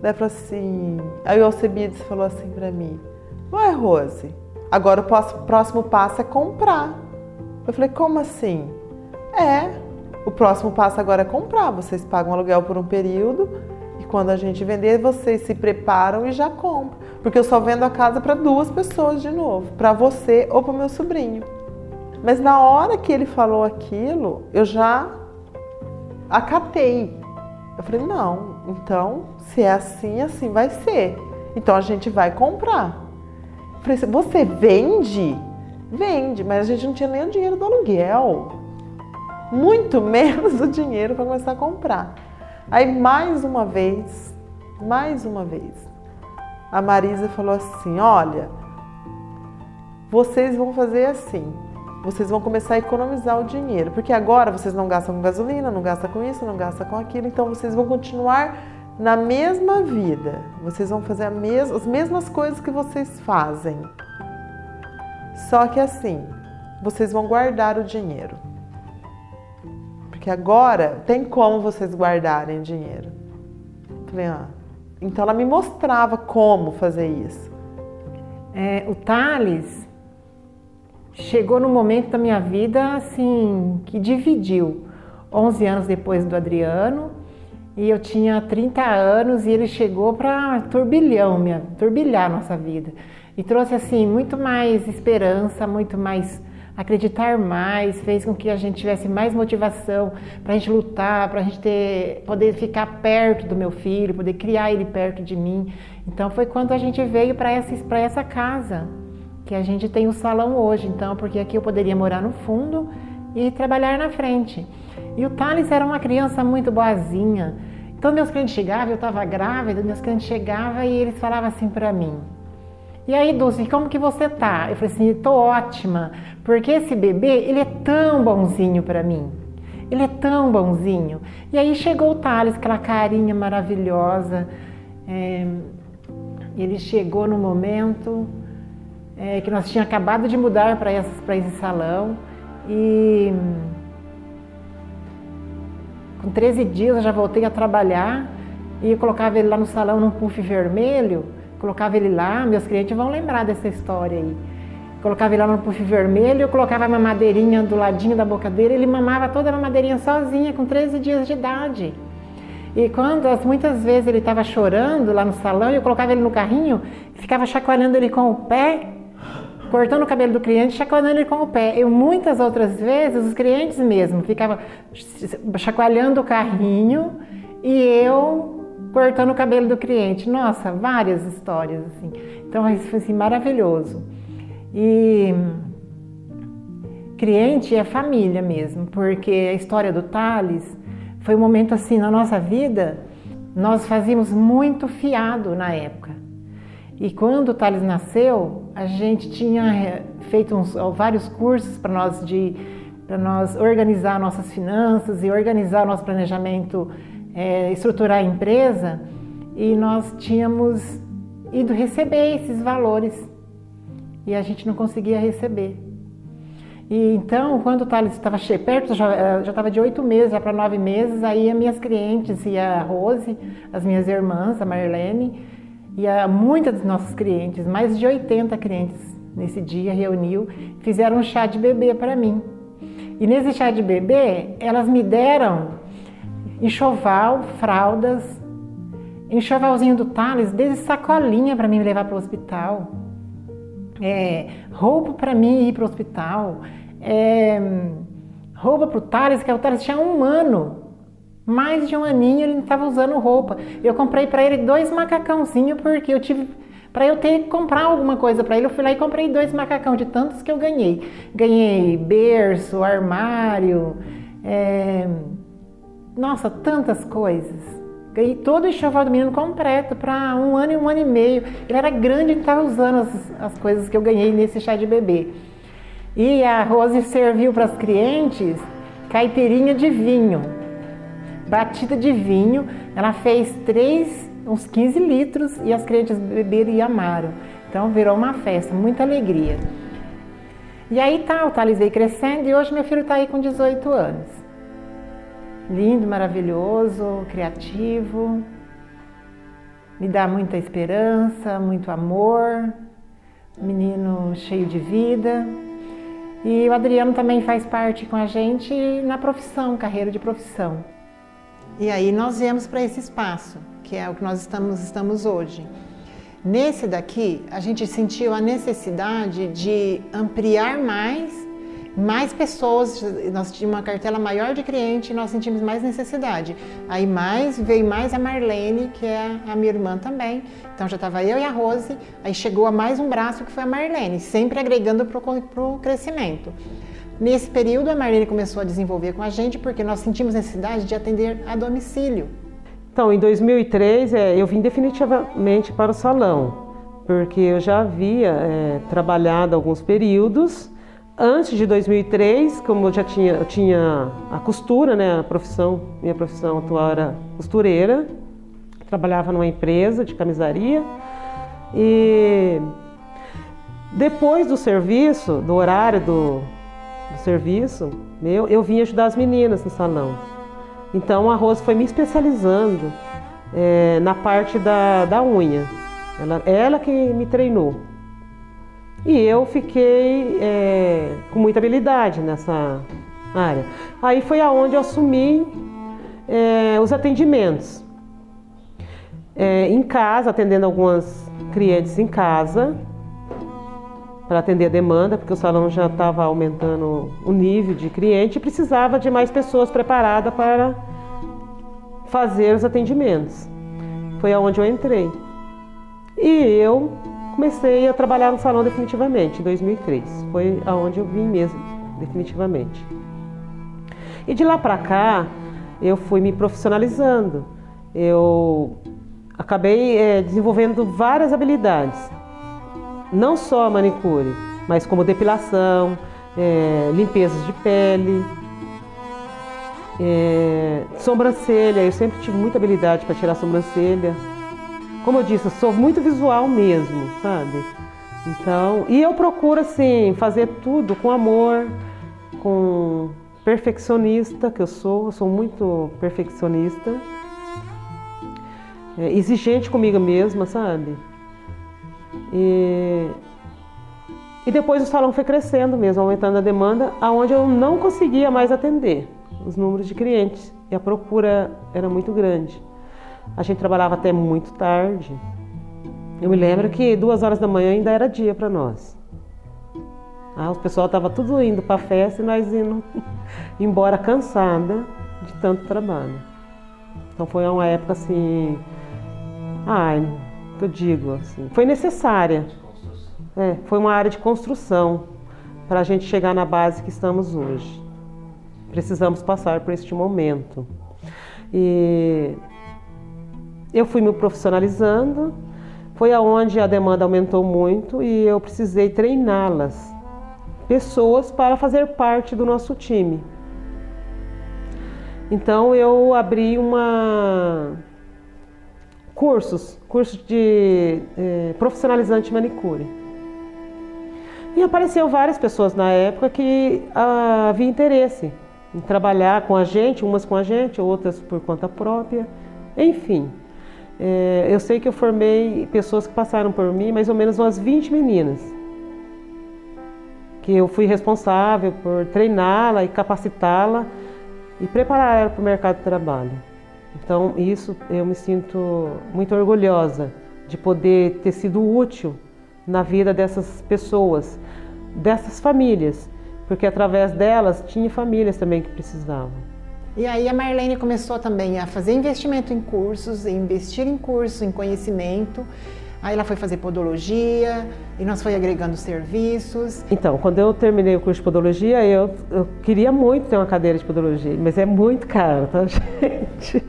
Daí falou assim, aí o Alcebiades falou assim para mim, ué, Rose, agora o próximo passo é comprar. Eu falei, como assim? O próximo passo agora é comprar, vocês pagam aluguel por um período e quando a gente vender, vocês se preparam e já compram. Porque eu só vendo a casa para 2 pessoas de novo, para você ou para o meu sobrinho. Mas na hora que ele falou aquilo, eu já acatei. Eu falei, não, então se é assim, assim vai ser. Então a gente vai comprar. Eu falei, você vende? Vende, mas a gente não tinha nem o dinheiro do aluguel. Muito menos o dinheiro para começar a comprar. Aí mais uma vez, a Marisa falou assim, olha, vocês vão fazer assim, vocês vão começar a economizar o dinheiro, porque agora vocês não gastam com gasolina, não gastam com isso, não gastam com aquilo, então vocês vão continuar Na mesma vida, vocês vão fazer as mesmas coisas que vocês fazem. Só que assim, vocês vão guardar o dinheiro. Porque agora tem como vocês guardarem dinheiro. Falei, então ela me mostrava como fazer isso. O Thales chegou num momento da minha vida assim, que dividiu. 11 anos depois do Adriano, e eu tinha 30 anos e ele chegou para turbilhar a nossa vida. E trouxe assim muito mais esperança, muito mais acreditar mais, fez com que a gente tivesse mais motivação para a gente lutar, para a gente poder ficar perto do meu filho, poder criar ele perto de mim. Então foi quando a gente veio para essa casa, que a gente tem o salão hoje, então, porque aqui eu poderia morar no fundo e trabalhar na frente. E o Thales era uma criança muito boazinha. Então meus clientes chegavam, eu estava grávida, meus clientes chegavam e eles falavam assim para mim: e aí, Dulce, como que você tá? Eu falei assim: tô ótima, porque esse bebê, ele é tão bonzinho para mim. Ele é tão bonzinho. E aí chegou o Thales, aquela carinha maravilhosa. Ele chegou no momento que nós tínhamos acabado de mudar para esse salão e com 13 dias eu já voltei a trabalhar e eu colocava ele lá no salão num puff vermelho, colocava ele lá, meus clientes vão lembrar dessa história aí. Colocava ele lá no puff vermelho, eu colocava a mamadeirinha do ladinho da boca dele, ele mamava toda a mamadeirinha sozinha, com 13 dias de idade. E muitas vezes ele estava chorando lá no salão, eu colocava ele no carrinho e ficava chacoalhando ele com o pé, cortando o cabelo do cliente, chacoalhando ele com o pé. E muitas outras vezes os clientes mesmo ficavam chacoalhando o carrinho e eu cortando o cabelo do cliente. Nossa, várias histórias assim. Então isso foi assim, maravilhoso. E cliente é família mesmo, porque a história do Thales foi um momento assim na nossa vida, nós fazíamos muito fiado na época. E quando o Thales nasceu, a gente tinha feito vários cursos para nós organizar nossas finanças e organizar o nosso planejamento, estruturar a empresa, e nós tínhamos ido receber esses valores e a gente não conseguia receber. E então, quando o Thales estava perto, já estava de 8 meses, já para 9 meses, aí as minhas clientes e a Rose, as minhas irmãs, a Marlene, e muitas dos nossos clientes, mais de 80 clientes nesse dia, reuniu, fizeram um chá de bebê para mim. E nesse chá de bebê, elas me deram enxoval, fraldas, enxovalzinho do Thales, desde sacolinha para mim levar para o hospital, roupa para mim ir para o hospital, roupa para o Thales, que o Thales tinha 1 ano. Mais de 1 aninho ele não estava usando roupa. Eu comprei para ele 2 macacãozinhos, porque eu tive... Para eu ter que comprar alguma coisa para ele, eu fui lá e comprei 2 macacão de tantos que eu ganhei. Ganhei berço, armário, nossa, tantas coisas. Ganhei todo o enxoval do menino completo para 1 ano e 1 ano e meio. Ele era grande e estava usando as coisas que eu ganhei nesse chá de bebê. E a Rose serviu para as clientes caipirinha de vinho. Batida de vinho, ela fez uns 15 litros e as clientes beberam e amaram. Então virou uma festa, muita alegria. E aí o Thales veio crescendo e hoje meu filho está aí com 18 anos. Lindo, maravilhoso, criativo, me dá muita esperança, muito amor, menino cheio de vida. E o Adriano também faz parte com a gente na profissão, carreira de profissão. E aí nós viemos para esse espaço, que é o que nós estamos hoje. Nesse daqui, a gente sentiu a necessidade de ampliar mais pessoas. Nós tínhamos uma cartela maior de cliente e nós sentimos mais necessidade. Aí veio mais a Marlene, que é a minha irmã também. Então já estava eu e a Rose, aí chegou a mais um braço que foi a Marlene, sempre agregando para o crescimento. Nesse período, a Marlene começou a desenvolver com a gente, porque nós sentimos necessidade de atender a domicílio. Então, em 2003, eu vim definitivamente para o salão, porque eu já havia trabalhado alguns períodos. Antes de 2003, como eu tinha a costura, né, minha profissão atual era costureira, trabalhava numa empresa de camisaria e depois do serviço, do horário do serviço, eu vim ajudar as meninas no salão. Então a Rose foi me especializando na parte da unha. Ela que me treinou. E eu fiquei com muita habilidade nessa área. Aí foi aonde eu assumi os atendimentos. Em casa, atendendo algumas clientes em casa, para atender a demanda, porque o salão já estava aumentando o nível de cliente e precisava de mais pessoas preparadas para fazer os atendimentos. Foi aonde eu entrei. E eu comecei a trabalhar no salão definitivamente, em 2003. Foi aonde eu vim mesmo, definitivamente. E de lá para cá, eu fui me profissionalizando. Eu acabei desenvolvendo várias habilidades. Não só a manicure, mas como depilação, limpezas de pele, sobrancelha. Eu sempre tive muita habilidade para tirar sobrancelha. Como eu disse, eu sou muito visual mesmo, sabe? Então, e eu procuro assim fazer tudo com amor, com perfeccionista que eu sou muito perfeccionista, exigente comigo mesma, sabe? E depois o salão foi crescendo mesmo, aumentando a demanda, aonde eu não conseguia mais atender os números de clientes e a procura era muito grande. A gente trabalhava até muito tarde. Eu me lembro que 2 horas da manhã ainda era dia para nós. O pessoal estava tudo indo para a festa e nós indo embora cansada de tanto trabalho. Então foi uma época assim, eu digo assim, foi necessária. Foi uma área de construção para a gente chegar na base que estamos hoje. Precisamos passar por este momento. E eu fui me profissionalizando, foi aonde a demanda aumentou muito e eu precisei treiná-las, pessoas para fazer parte do nosso time. Então eu abri cursos de profissionalizante manicure. E apareceu várias pessoas na época que havia interesse em trabalhar com a gente, umas com a gente, outras por conta própria, enfim. Eu sei que eu formei pessoas que passaram por mim, mais ou menos umas 20 meninas, que eu fui responsável por treiná-la e capacitá-la e preparar ela para o mercado de trabalho. Então isso eu me sinto muito orgulhosa de poder ter sido útil na vida dessas pessoas, dessas famílias, porque através delas tinha famílias também que precisavam. E aí a Marlene começou também a fazer investimento em cursos, investir em cursos, em conhecimento. Aí ela foi fazer podologia e nós foi agregando serviços. Então, quando eu terminei o curso de podologia, eu queria muito ter uma cadeira de podologia, mas é muito caro, tá, gente?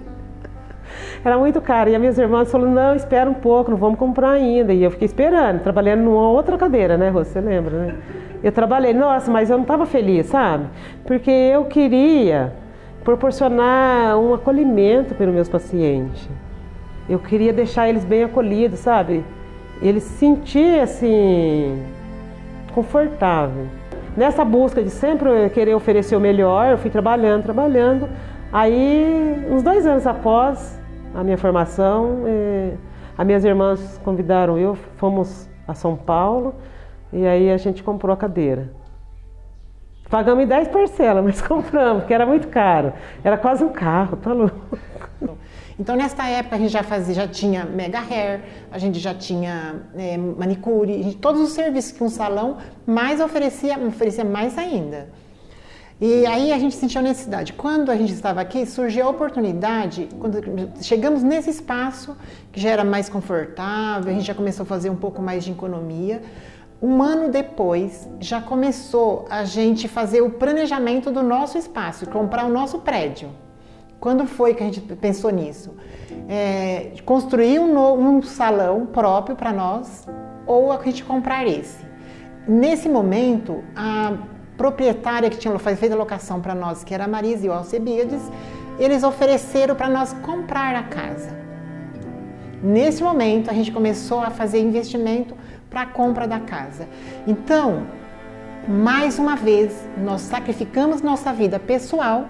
Era muito caro. E as minhas irmãs falaram, não, espera um pouco, não vamos comprar ainda. E eu fiquei esperando, trabalhando numa outra cadeira, né, Rô? Você lembra, né? Eu trabalhei, nossa, mas eu não estava feliz, sabe? Porque eu queria proporcionar um acolhimento para os meus pacientes. Eu queria deixar eles bem acolhidos, sabe? Eles se sentir assim, confortável. Nessa busca de sempre querer oferecer o melhor, eu fui trabalhando. Aí, uns 2 anos após a minha formação, as minhas irmãs convidaram fomos a São Paulo e aí a gente comprou a cadeira. Pagamos em 10 parcelas, mas compramos, porque era muito caro. Era quase um carro, tá louco? Então, nessa época, a gente já tinha mega hair, a gente já tinha manicure, todos os serviços que um salão mais oferecia mais ainda. E aí a gente sentiu a necessidade. Quando a gente estava aqui, surgiu a oportunidade, quando chegamos nesse espaço, que já era mais confortável, a gente já começou a fazer um pouco mais de economia. 1 ano depois, já começou a gente fazer o planejamento do nosso espaço, comprar o nosso prédio. Quando foi que a gente pensou nisso? Construir um salão próprio para nós ou a gente comprar esse. Nesse momento, a proprietária que tinha feito a locação para nós, que era a Marisa e o Alcebiades, eles ofereceram para nós comprar a casa. Nesse momento, a gente começou a fazer investimento para a compra da casa. Então, mais uma vez, nós sacrificamos nossa vida pessoal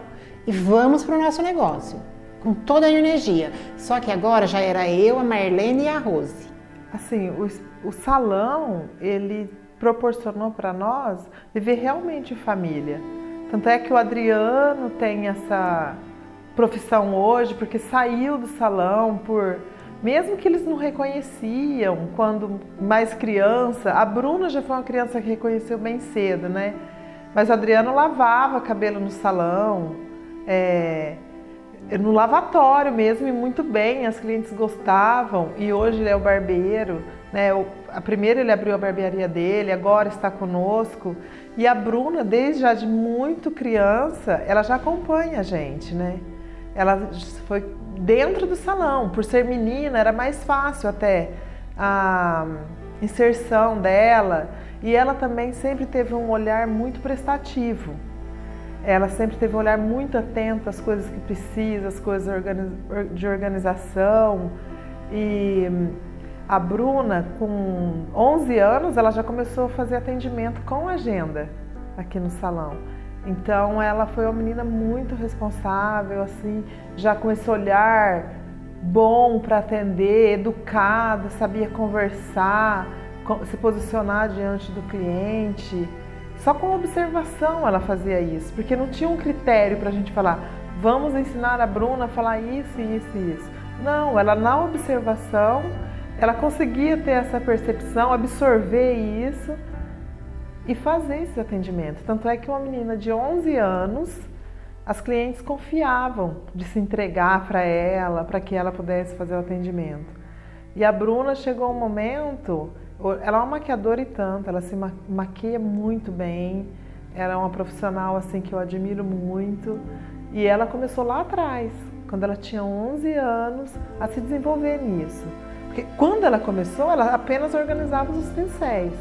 e vamos para o nosso negócio, com toda a energia. Só que agora já era eu, a Marlene e a Rose. Assim, o salão, ele proporcionou para nós viver realmente em família. Tanto é que o Adriano tem essa profissão hoje, porque saiu do salão mesmo que eles não reconheciam quando mais criança. A Bruna já foi uma criança que reconheceu bem cedo, né? Mas o Adriano lavava cabelo no salão, no lavatório mesmo, e muito bem, as clientes gostavam. E hoje ele é o barbeiro, né? Primeiro ele abriu a barbearia dele, agora está conosco. E a Bruna, desde já de muito criança, ela já acompanha a gente, né? Ela foi dentro do salão, por ser menina, era mais fácil até a inserção dela. E ela também sempre teve um olhar muito prestativo. Ela sempre teve um olhar muito atento às coisas que precisa, às coisas de organização. E a Bruna, com 11 anos, ela já começou a fazer atendimento com agenda aqui no salão. Então ela foi uma menina muito responsável, assim, já com esse olhar bom para atender, educada, sabia conversar, se posicionar diante do cliente. Só com observação ela fazia isso, porque não tinha um critério para a gente falar, vamos ensinar a Bruna a falar isso, isso e isso. Não, ela na observação, ela conseguia ter essa percepção, absorver isso e fazer esse atendimento. Tanto é que uma menina de 11 anos, as clientes confiavam de se entregar para ela, para que ela pudesse fazer o atendimento. E a Bruna chegou um momento, ela é uma maquiadora e tanto, ela se maquia muito bem, ela é uma profissional assim que eu admiro muito, e ela começou lá atrás, quando ela tinha 11 anos, a se desenvolver nisso. Porque quando ela começou, ela apenas organizava os pincéis.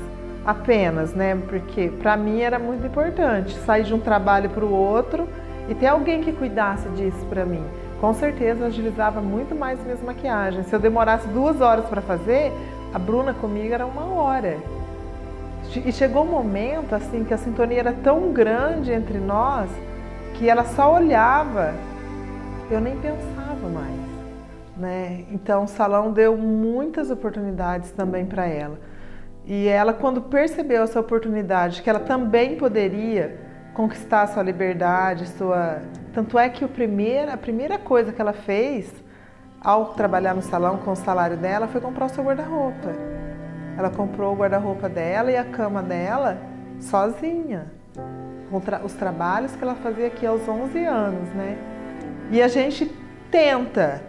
Apenas, né? Porque para mim era muito importante sair de um trabalho para o outro e ter alguém que cuidasse disso para mim. Com certeza agilizava muito mais minhas maquiagens. Se eu demorasse 2 horas para fazer, a Bruna comigo era 1 hora. E chegou um momento assim que a sintonia era tão grande entre nós que ela só olhava, eu nem pensava mais, né? Então o salão deu muitas oportunidades também para ela. E ela, quando percebeu essa oportunidade, que ela também poderia conquistar sua liberdade, Tanto é que a primeira coisa que ela fez ao trabalhar no salão com o salário dela foi comprar o seu guarda-roupa. Ela comprou o guarda-roupa dela e a cama dela sozinha. Os trabalhos que ela fazia aqui aos 11 anos, né? E a gente tenta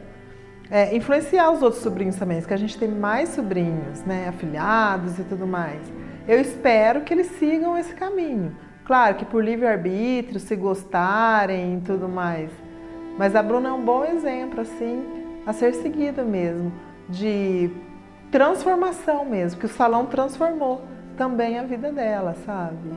influenciar os outros sobrinhos também, porque a gente tem mais sobrinhos, né, afilhados e tudo mais. Eu espero que eles sigam esse caminho. Claro que por livre-arbítrio, se gostarem e tudo mais. Mas a Bruna é um bom exemplo, assim, a ser seguido mesmo, de transformação mesmo, que o salão transformou também a vida dela, sabe?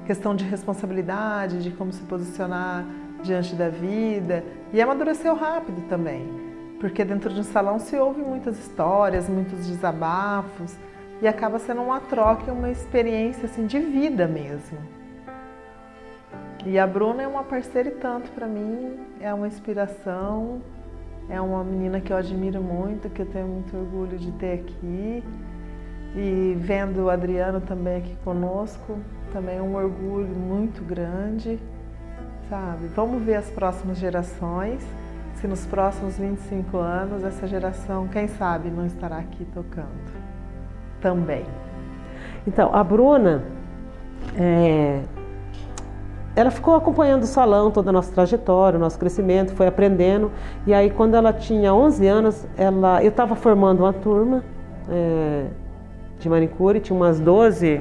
Questão de responsabilidade, de como se posicionar diante da vida, e amadureceu rápido também. Porque dentro de um salão se ouve muitas histórias, muitos desabafos, e acaba sendo uma troca e uma experiência assim, de vida mesmo. E a Bruna é uma parceira e tanto para mim, é uma inspiração, é uma menina que eu admiro muito, que eu tenho muito orgulho de ter aqui. E vendo o Adriano também aqui conosco, também é um orgulho muito grande, sabe? Vamos ver as próximas gerações. Se nos próximos 25 anos essa geração, quem sabe, não estará aqui tocando também. Então, a Bruna, ela ficou acompanhando o salão, toda a nossa trajetória, o nosso crescimento, foi aprendendo. E aí, quando ela tinha 11 anos, eu estava formando uma turma de manicure, tinha umas 12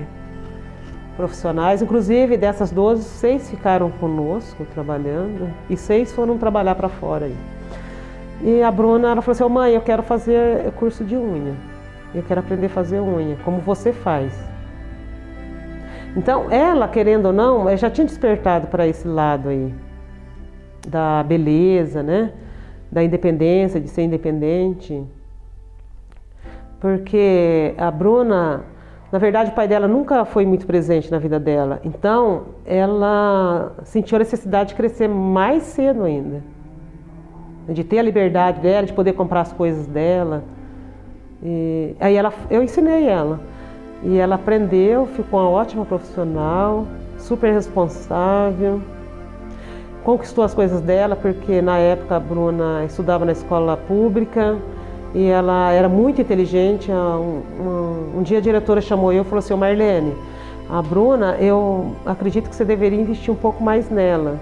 profissionais, inclusive dessas 12, 6 ficaram conosco trabalhando e 6 foram trabalhar para fora aí. E a Bruna, ela falou assim: mãe, eu quero fazer curso de unha, eu quero aprender a fazer unha, como você faz. Então ela, querendo ou não, já tinha despertado para esse lado aí, da beleza, né? Da independência, de ser independente. porque a Bruna, na verdade, o pai dela nunca foi muito presente na vida dela. Então, ela sentiu a necessidade de crescer mais cedo ainda. De ter a liberdade dela, de poder comprar as coisas dela. E aí eu ensinei ela. E ela aprendeu, ficou uma ótima profissional, super responsável. Conquistou as coisas dela, porque na época a Bruna estudava na escola pública e ela era muito inteligente. Um dia a diretora chamou eu e falou assim: Marlene, a Bruna, eu acredito que você deveria investir um pouco mais nela.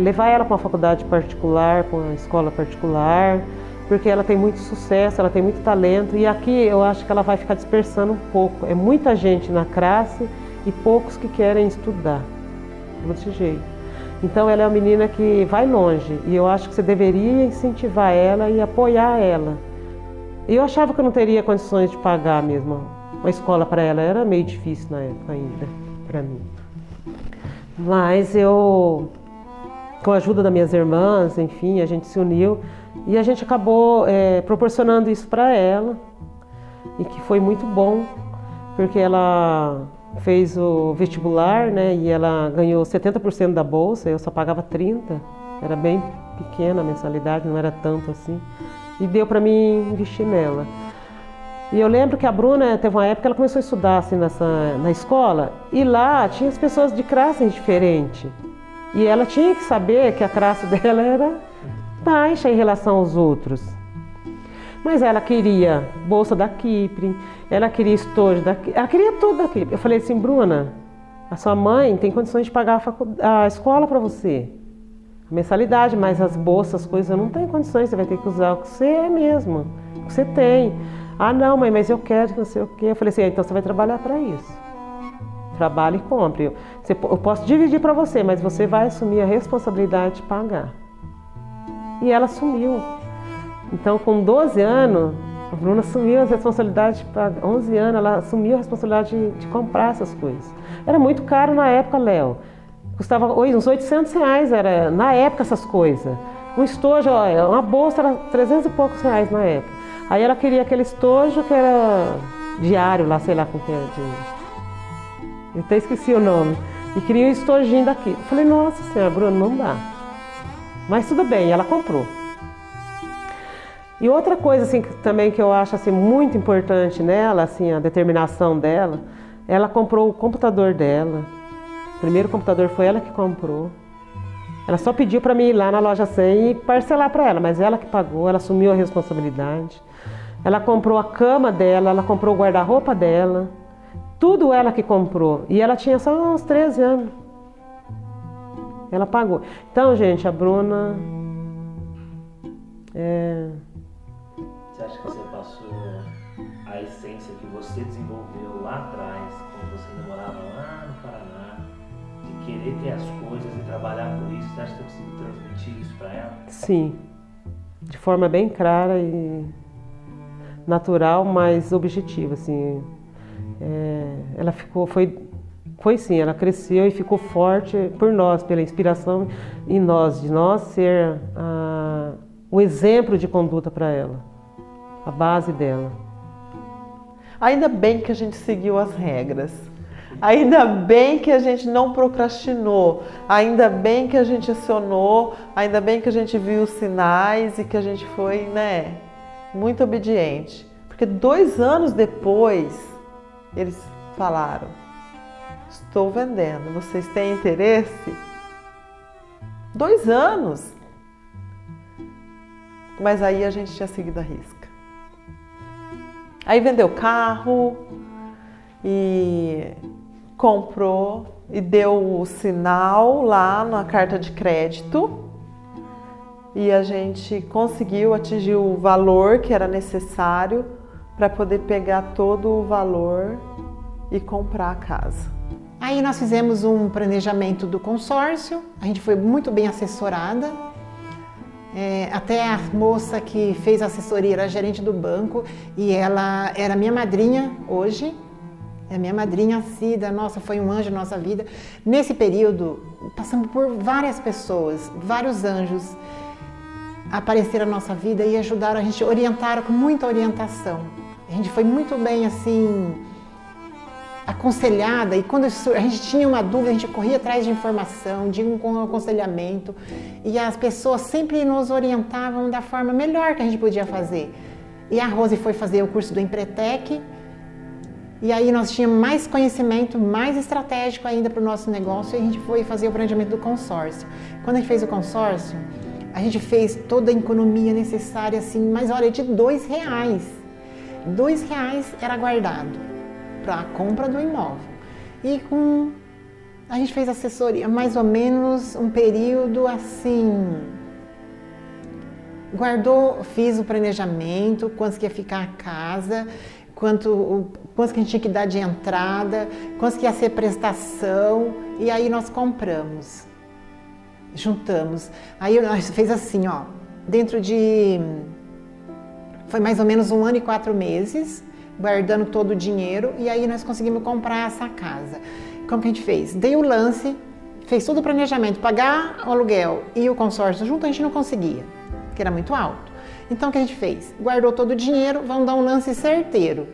Levar ela para uma faculdade particular, para uma escola particular, porque ela tem muito sucesso, ela tem muito talento e aqui eu acho que ela vai ficar dispersando um pouco. É muita gente na classe e poucos que querem estudar, desse jeito. Então ela é uma menina que vai longe e eu acho que você deveria incentivar ela e apoiar ela. E eu achava que eu não teria condições de pagar mesmo uma escola para ela, era meio difícil na época ainda, para mim. Mas eu, com a ajuda das minhas irmãs, enfim, a gente se uniu e a gente acabou proporcionando isso para ela e que foi muito bom, porque ela fez o vestibular, né, e ela ganhou 70% da bolsa, eu só pagava 30%, era bem pequena a mensalidade, não era tanto assim, e deu para mim investir nela. E eu lembro que a Bruna, teve uma época que ela começou a estudar assim, na escola, e lá tinha as pessoas de classe diferente, e ela tinha que saber que a classe dela era baixa em relação aos outros. Mas ela queria bolsa da Kipre, ela queria estojo da Kipre, ela queria tudo da Kipre. Eu falei assim: Bruna, a sua mãe tem condições de pagar a escola para você, a mensalidade, mas as bolsas, as coisas, eu não tenho condições, você vai ter que usar o que você é mesmo, o que você tem. Ah, não, mãe, mas eu quero que não sei o quê. Eu falei assim: então você vai trabalhar para isso. Trabalhe e compre. Eu posso dividir para você, mas você vai assumir a responsabilidade de pagar. E ela assumiu. Então, com 12 anos, a Bruna assumiu a responsabilidade, para 11 anos, ela assumiu a responsabilidade de comprar essas coisas. Era muito caro na época, Léo. Custava uns R$800, era, na época, essas coisas. Um estojo, uma bolsa era 300 e poucos reais na época. Aí ela queria aquele estojo que era diário lá, sei lá como que era. Eu até esqueci o nome. E queria um estojinho daqui. Eu falei: nossa senhora, Bruna, não dá. Mas tudo bem, ela comprou. E outra coisa assim, também que eu acho assim, muito importante nela, assim, a determinação dela, ela comprou o computador dela. O primeiro computador foi ela que comprou. Ela só pediu para mim ir lá na loja 100 e parcelar para ela, mas ela que pagou, ela assumiu a responsabilidade. Ela comprou a cama dela, ela comprou o guarda-roupa dela, tudo ela que comprou. E ela tinha só uns 13 anos. Ela pagou. Então, gente, a Bruna Você acha que você passou a essência que você desenvolveu lá atrás, quando você ainda morava lá no Paraná, de querer ter as coisas e trabalhar por isso? Você acha que você conseguiu transmitir isso para ela? Sim, de forma bem clara e natural, mas objetiva, assim. Ela foi sim, ela cresceu e ficou forte por nós, pela inspiração em nós, de nós ser o exemplo de conduta para ela, a base dela. Ainda bem que a gente seguiu as regras. Ainda bem que a gente não procrastinou. Ainda bem que a gente acionou. Ainda bem que a gente viu os sinais e que a gente foi, né, muito obediente. Porque 2 anos depois, eles falaram: estou vendendo, vocês têm interesse? 2 anos! Mas aí a gente tinha seguido a risca. Aí vendeu carro e comprou e deu o sinal lá na carta de crédito e a gente conseguiu atingir o valor que era necessário para poder pegar todo o valor e comprar a casa. Aí nós fizemos um planejamento do consórcio, a gente foi muito bem assessorada. Até a moça que fez a assessoria era gerente do banco e ela era minha madrinha hoje. É minha madrinha, a Cida, nossa, foi um anjo na nossa vida. Nesse período, passamos por várias pessoas, vários anjos apareceram na nossa vida e ajudaram a gente, orientaram com muita orientação. A gente foi muito bem, assim, aconselhada, e quando a gente tinha uma dúvida, a gente corria atrás de informação, de um aconselhamento, e as pessoas sempre nos orientavam da forma melhor que a gente podia fazer. E a Rose foi fazer o curso do Empretec, e aí nós tínhamos mais conhecimento, mais estratégico ainda para o nosso negócio, e a gente foi fazer o planejamento do consórcio. Quando a gente fez o consórcio, a gente fez toda a economia necessária, assim, mas olha, de R$2. R$2 era guardado para a compra do imóvel. E a gente fez assessoria, mais ou menos um período assim, fiz o planejamento, quanto que ia ficar a casa, quanto que a gente tinha que dar de entrada, quanto que ia ser prestação, e aí nós compramos, juntamos. Aí nós fez assim, ó, foi mais ou menos 1 ano e 4 meses, guardando todo o dinheiro, e aí nós conseguimos comprar essa casa. Como que a gente fez? Dei o lance, fez todo o planejamento, pagar o aluguel e o consórcio junto a gente não conseguia, porque era muito alto. Então o que a gente fez? Guardou todo o dinheiro, vamos dar um lance certeiro.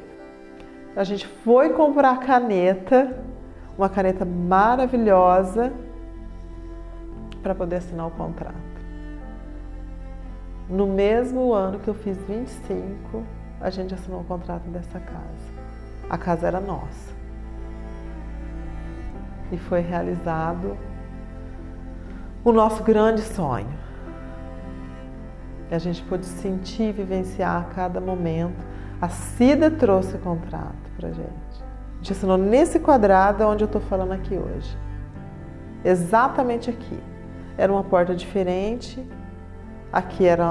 A gente foi comprar caneta, uma caneta maravilhosa, para poder assinar o contrato. No mesmo ano que eu fiz 25, a gente assinou o contrato dessa casa. A casa era nossa. E foi realizado o nosso grande sonho. E a gente pôde sentir e vivenciar a cada momento. A Cida trouxe o contrato pra gente. A gente assinou nesse quadrado onde eu estou falando aqui hoje. Exatamente aqui. Era uma porta diferente. Aqui era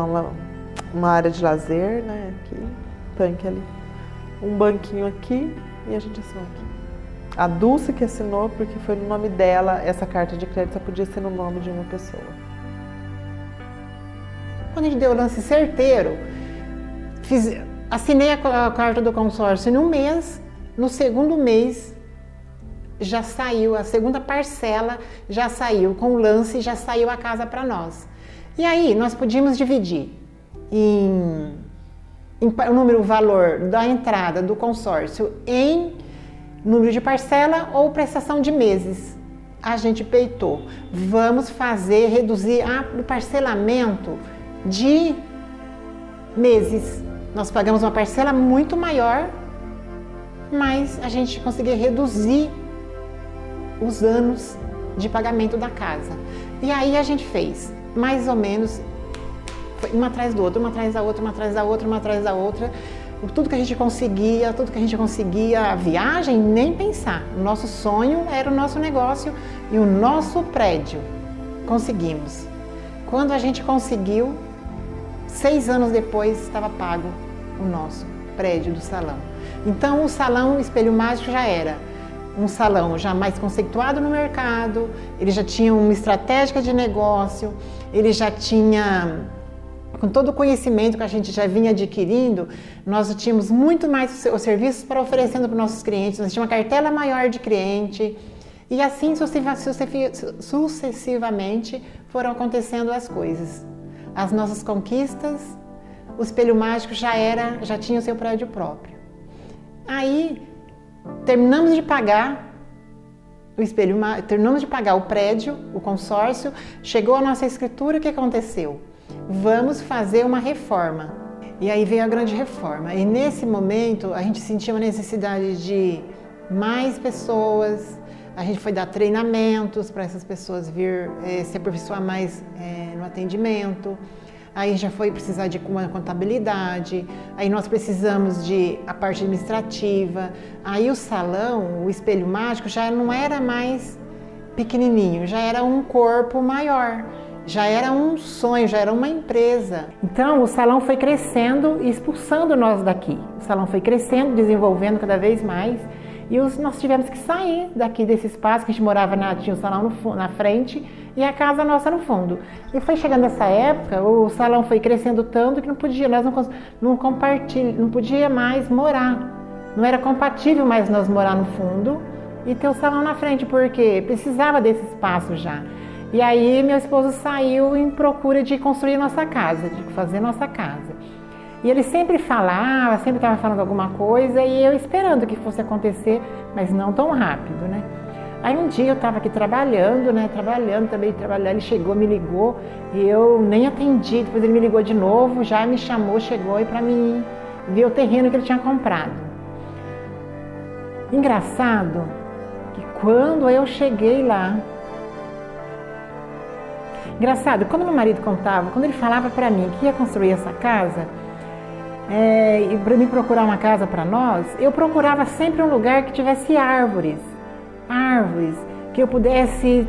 uma área de lazer, né? Aqui. Tanque ali, um banquinho aqui e a gente assinou aqui. A Dulce que assinou porque foi no nome dela, essa carta de crédito só podia ser no nome de uma pessoa. Quando a gente deu o lance certeiro, assinei a carta do consórcio em um mês, no segundo mês já saiu, a segunda parcela já saiu, com o lance já saiu a casa para nós. E aí nós podíamos dividir o valor da entrada do consórcio em número de parcela ou prestação de meses. A gente peitou. Vamos reduzir o parcelamento de meses. Nós pagamos uma parcela muito maior, mas a gente conseguia reduzir os anos de pagamento da casa. E aí a gente fez mais ou menos uma atrás do outro, uma atrás da outra, uma atrás da outra, uma atrás da outra. Tudo que a gente conseguia, a viagem, nem pensar. O nosso sonho era o nosso negócio e o nosso prédio. Conseguimos. Quando a gente conseguiu, 6 anos depois estava pago o nosso prédio do salão. Então o salão Espelho Mágico já era um salão já mais conceituado no mercado, ele já tinha uma estratégia de negócio, ele já tinha, com todo o conhecimento que a gente já vinha adquirindo, nós tínhamos muito mais os serviços para oferecendo para os nossos clientes, nós tínhamos uma cartela maior de cliente, e assim sucessivamente foram acontecendo as coisas. As nossas conquistas, o Espelho Mágico já tinha o seu prédio próprio. Aí, terminamos de pagar o prédio, o consórcio, chegou a nossa escritura, o que aconteceu? Vamos fazer uma reforma. E aí veio a grande reforma. E nesse momento a gente sentia uma necessidade de mais pessoas, a gente foi dar treinamentos para essas pessoas vir se aperfeiçoar mais no atendimento. Aí já foi precisar de uma contabilidade, aí nós precisamos de a parte administrativa. Aí o salão, o Espelho Mágico, já não era mais pequenininho, já era um corpo maior, já era um sonho, já era uma empresa. Então o salão foi crescendo e expulsando nós daqui. O salão foi crescendo, desenvolvendo cada vez mais. E nós tivemos que sair daqui desse espaço que a gente morava, tinha o salão na frente e a casa nossa no fundo. E foi chegando essa época, o salão foi crescendo tanto que nós não podia mais morar. Não era compatível mais nós morar no fundo e ter o salão na frente, porque precisava desse espaço já. E aí meu esposo saiu em procura de construir nossa casa, de fazer nossa casa. E ele sempre falava, sempre estava falando alguma coisa e eu esperando que fosse acontecer, mas não tão rápido, né? Aí um dia eu estava aqui trabalhando, né? Ele chegou, me ligou e eu nem atendi. Depois ele me ligou de novo, já me chamou, chegou para mim ver o terreno que ele tinha comprado. Engraçado que quando eu cheguei lá, quando meu marido contava, quando ele falava para mim que ia construir essa casa, e para me procurar uma casa para nós, eu procurava sempre um lugar que tivesse árvores, que eu pudesse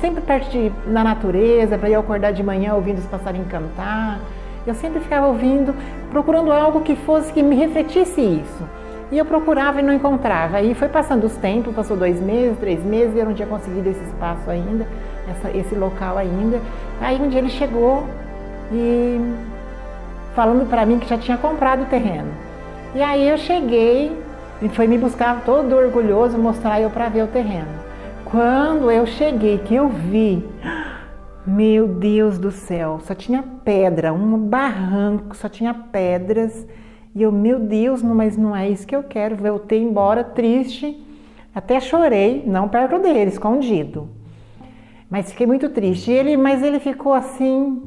sempre perto da natureza, para eu acordar de manhã ouvindo os passarinhos cantar. Eu sempre ficava ouvindo, procurando algo que me refletisse isso. E eu procurava e não encontrava. Aí foi passando os tempos, passou 2 meses, 3 meses, e eu não tinha conseguido esse espaço ainda, esse local ainda. Aí um dia ele chegou e falando para mim que já tinha comprado o terreno. E aí eu cheguei, ele foi me buscar todo orgulhoso, mostrar eu para ver o terreno. Quando eu cheguei, que eu vi, meu Deus do céu, só tinha pedra, um barranco, só tinha pedras. E eu, meu Deus, mas não é isso que eu quero. Voltei embora triste, até chorei, não perto dele, escondido. Mas fiquei muito triste. Mas ele ficou assim,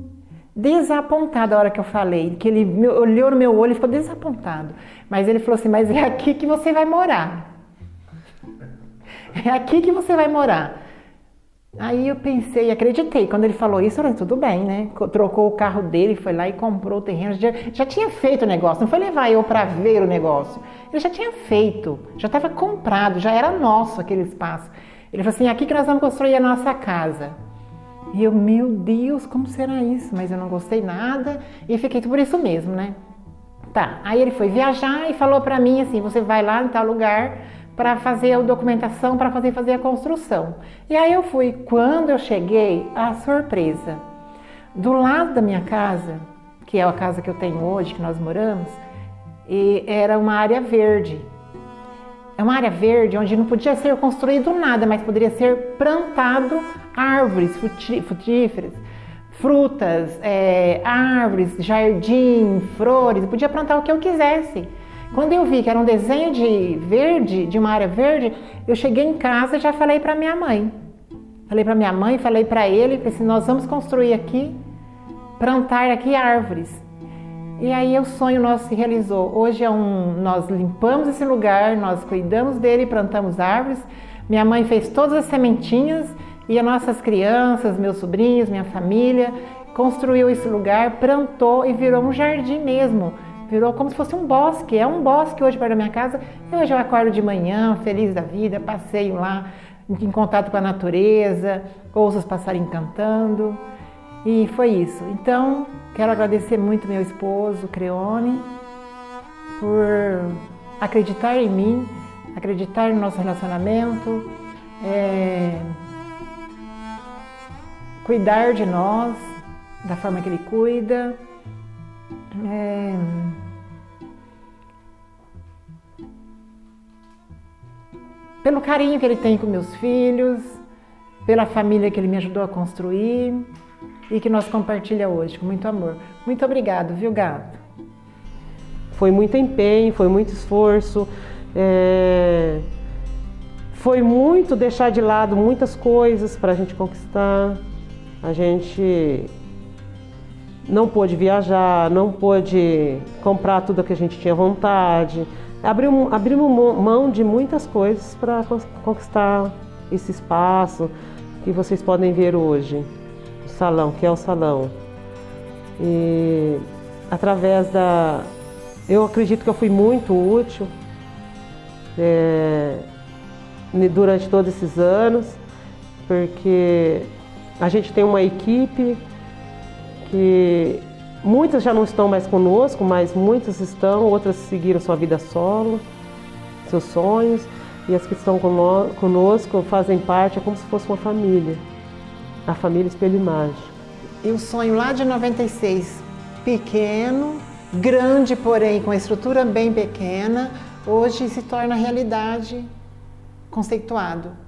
desapontado a hora que eu falei. Que ele olhou no meu olho e ficou desapontado. Mas ele falou assim, mas é aqui que você vai morar. É aqui que você vai morar. Aí eu pensei, acreditei, quando ele falou isso, eu falei, tudo bem, né? Trocou o carro dele, foi lá e comprou o terreno, já tinha feito o negócio, não foi levar eu para ver o negócio. Ele já tinha feito, já estava comprado, já era nosso aquele espaço. Ele falou assim, aqui que nós vamos construir a nossa casa. E eu, meu Deus, como será isso? Mas eu não gostei nada e fiquei por isso mesmo, né? Tá, aí ele foi viajar e falou para mim assim, você vai lá em tal lugar para fazer a documentação, para fazer a construção. E aí eu fui. Quando eu cheguei, a surpresa. Do lado da minha casa, que é a casa que eu tenho hoje, que nós moramos, era uma área verde. É uma área verde onde não podia ser construído nada, mas poderia ser plantado árvores frutíferas, frutas, árvores, jardim, flores, eu podia plantar o que eu quisesse. Quando eu vi que era um desenho de uma área verde, eu cheguei em casa e já falei para minha mãe. Falei para ele, falei assim, nós vamos construir aqui, plantar aqui árvores. E aí o sonho nosso se realizou. Hoje nós limpamos esse lugar, nós cuidamos dele, plantamos árvores. Minha mãe fez todas as sementinhas e as nossas crianças, meus sobrinhos, minha família, construiu esse lugar, plantou e virou um jardim mesmo. Virou como se fosse um bosque, é um bosque hoje perto da minha casa. E hoje eu acordo de manhã, feliz da vida, passeio lá, em contato com a natureza, ouço os passarinhos cantando. E foi isso. Então, quero agradecer muito meu esposo, Creone, por acreditar em mim, acreditar no nosso relacionamento, cuidar de nós, da forma que ele cuida. Pelo carinho que ele tem com meus filhos, pela família que ele me ajudou a construir e que nós compartilhamos hoje com muito amor. Muito obrigado, viu, gato? Foi muito empenho, foi muito esforço, foi muito deixar de lado muitas coisas para a gente conquistar. A gente não pôde viajar, não pôde comprar tudo que a gente tinha vontade. Abrimos mão de muitas coisas para conquistar esse espaço que vocês podem ver hoje, o salão, que é o salão. E através eu acredito que eu fui muito útil durante todos esses anos, porque a gente tem uma equipe que muitas já não estão mais conosco, mas muitas estão, outras seguiram sua vida solo, seus sonhos, e as que estão conosco fazem parte, é como se fosse uma família, a família Espelho Imagem. E o sonho lá de 96, pequeno, grande, porém com a estrutura bem pequena, hoje se torna realidade, conceituado.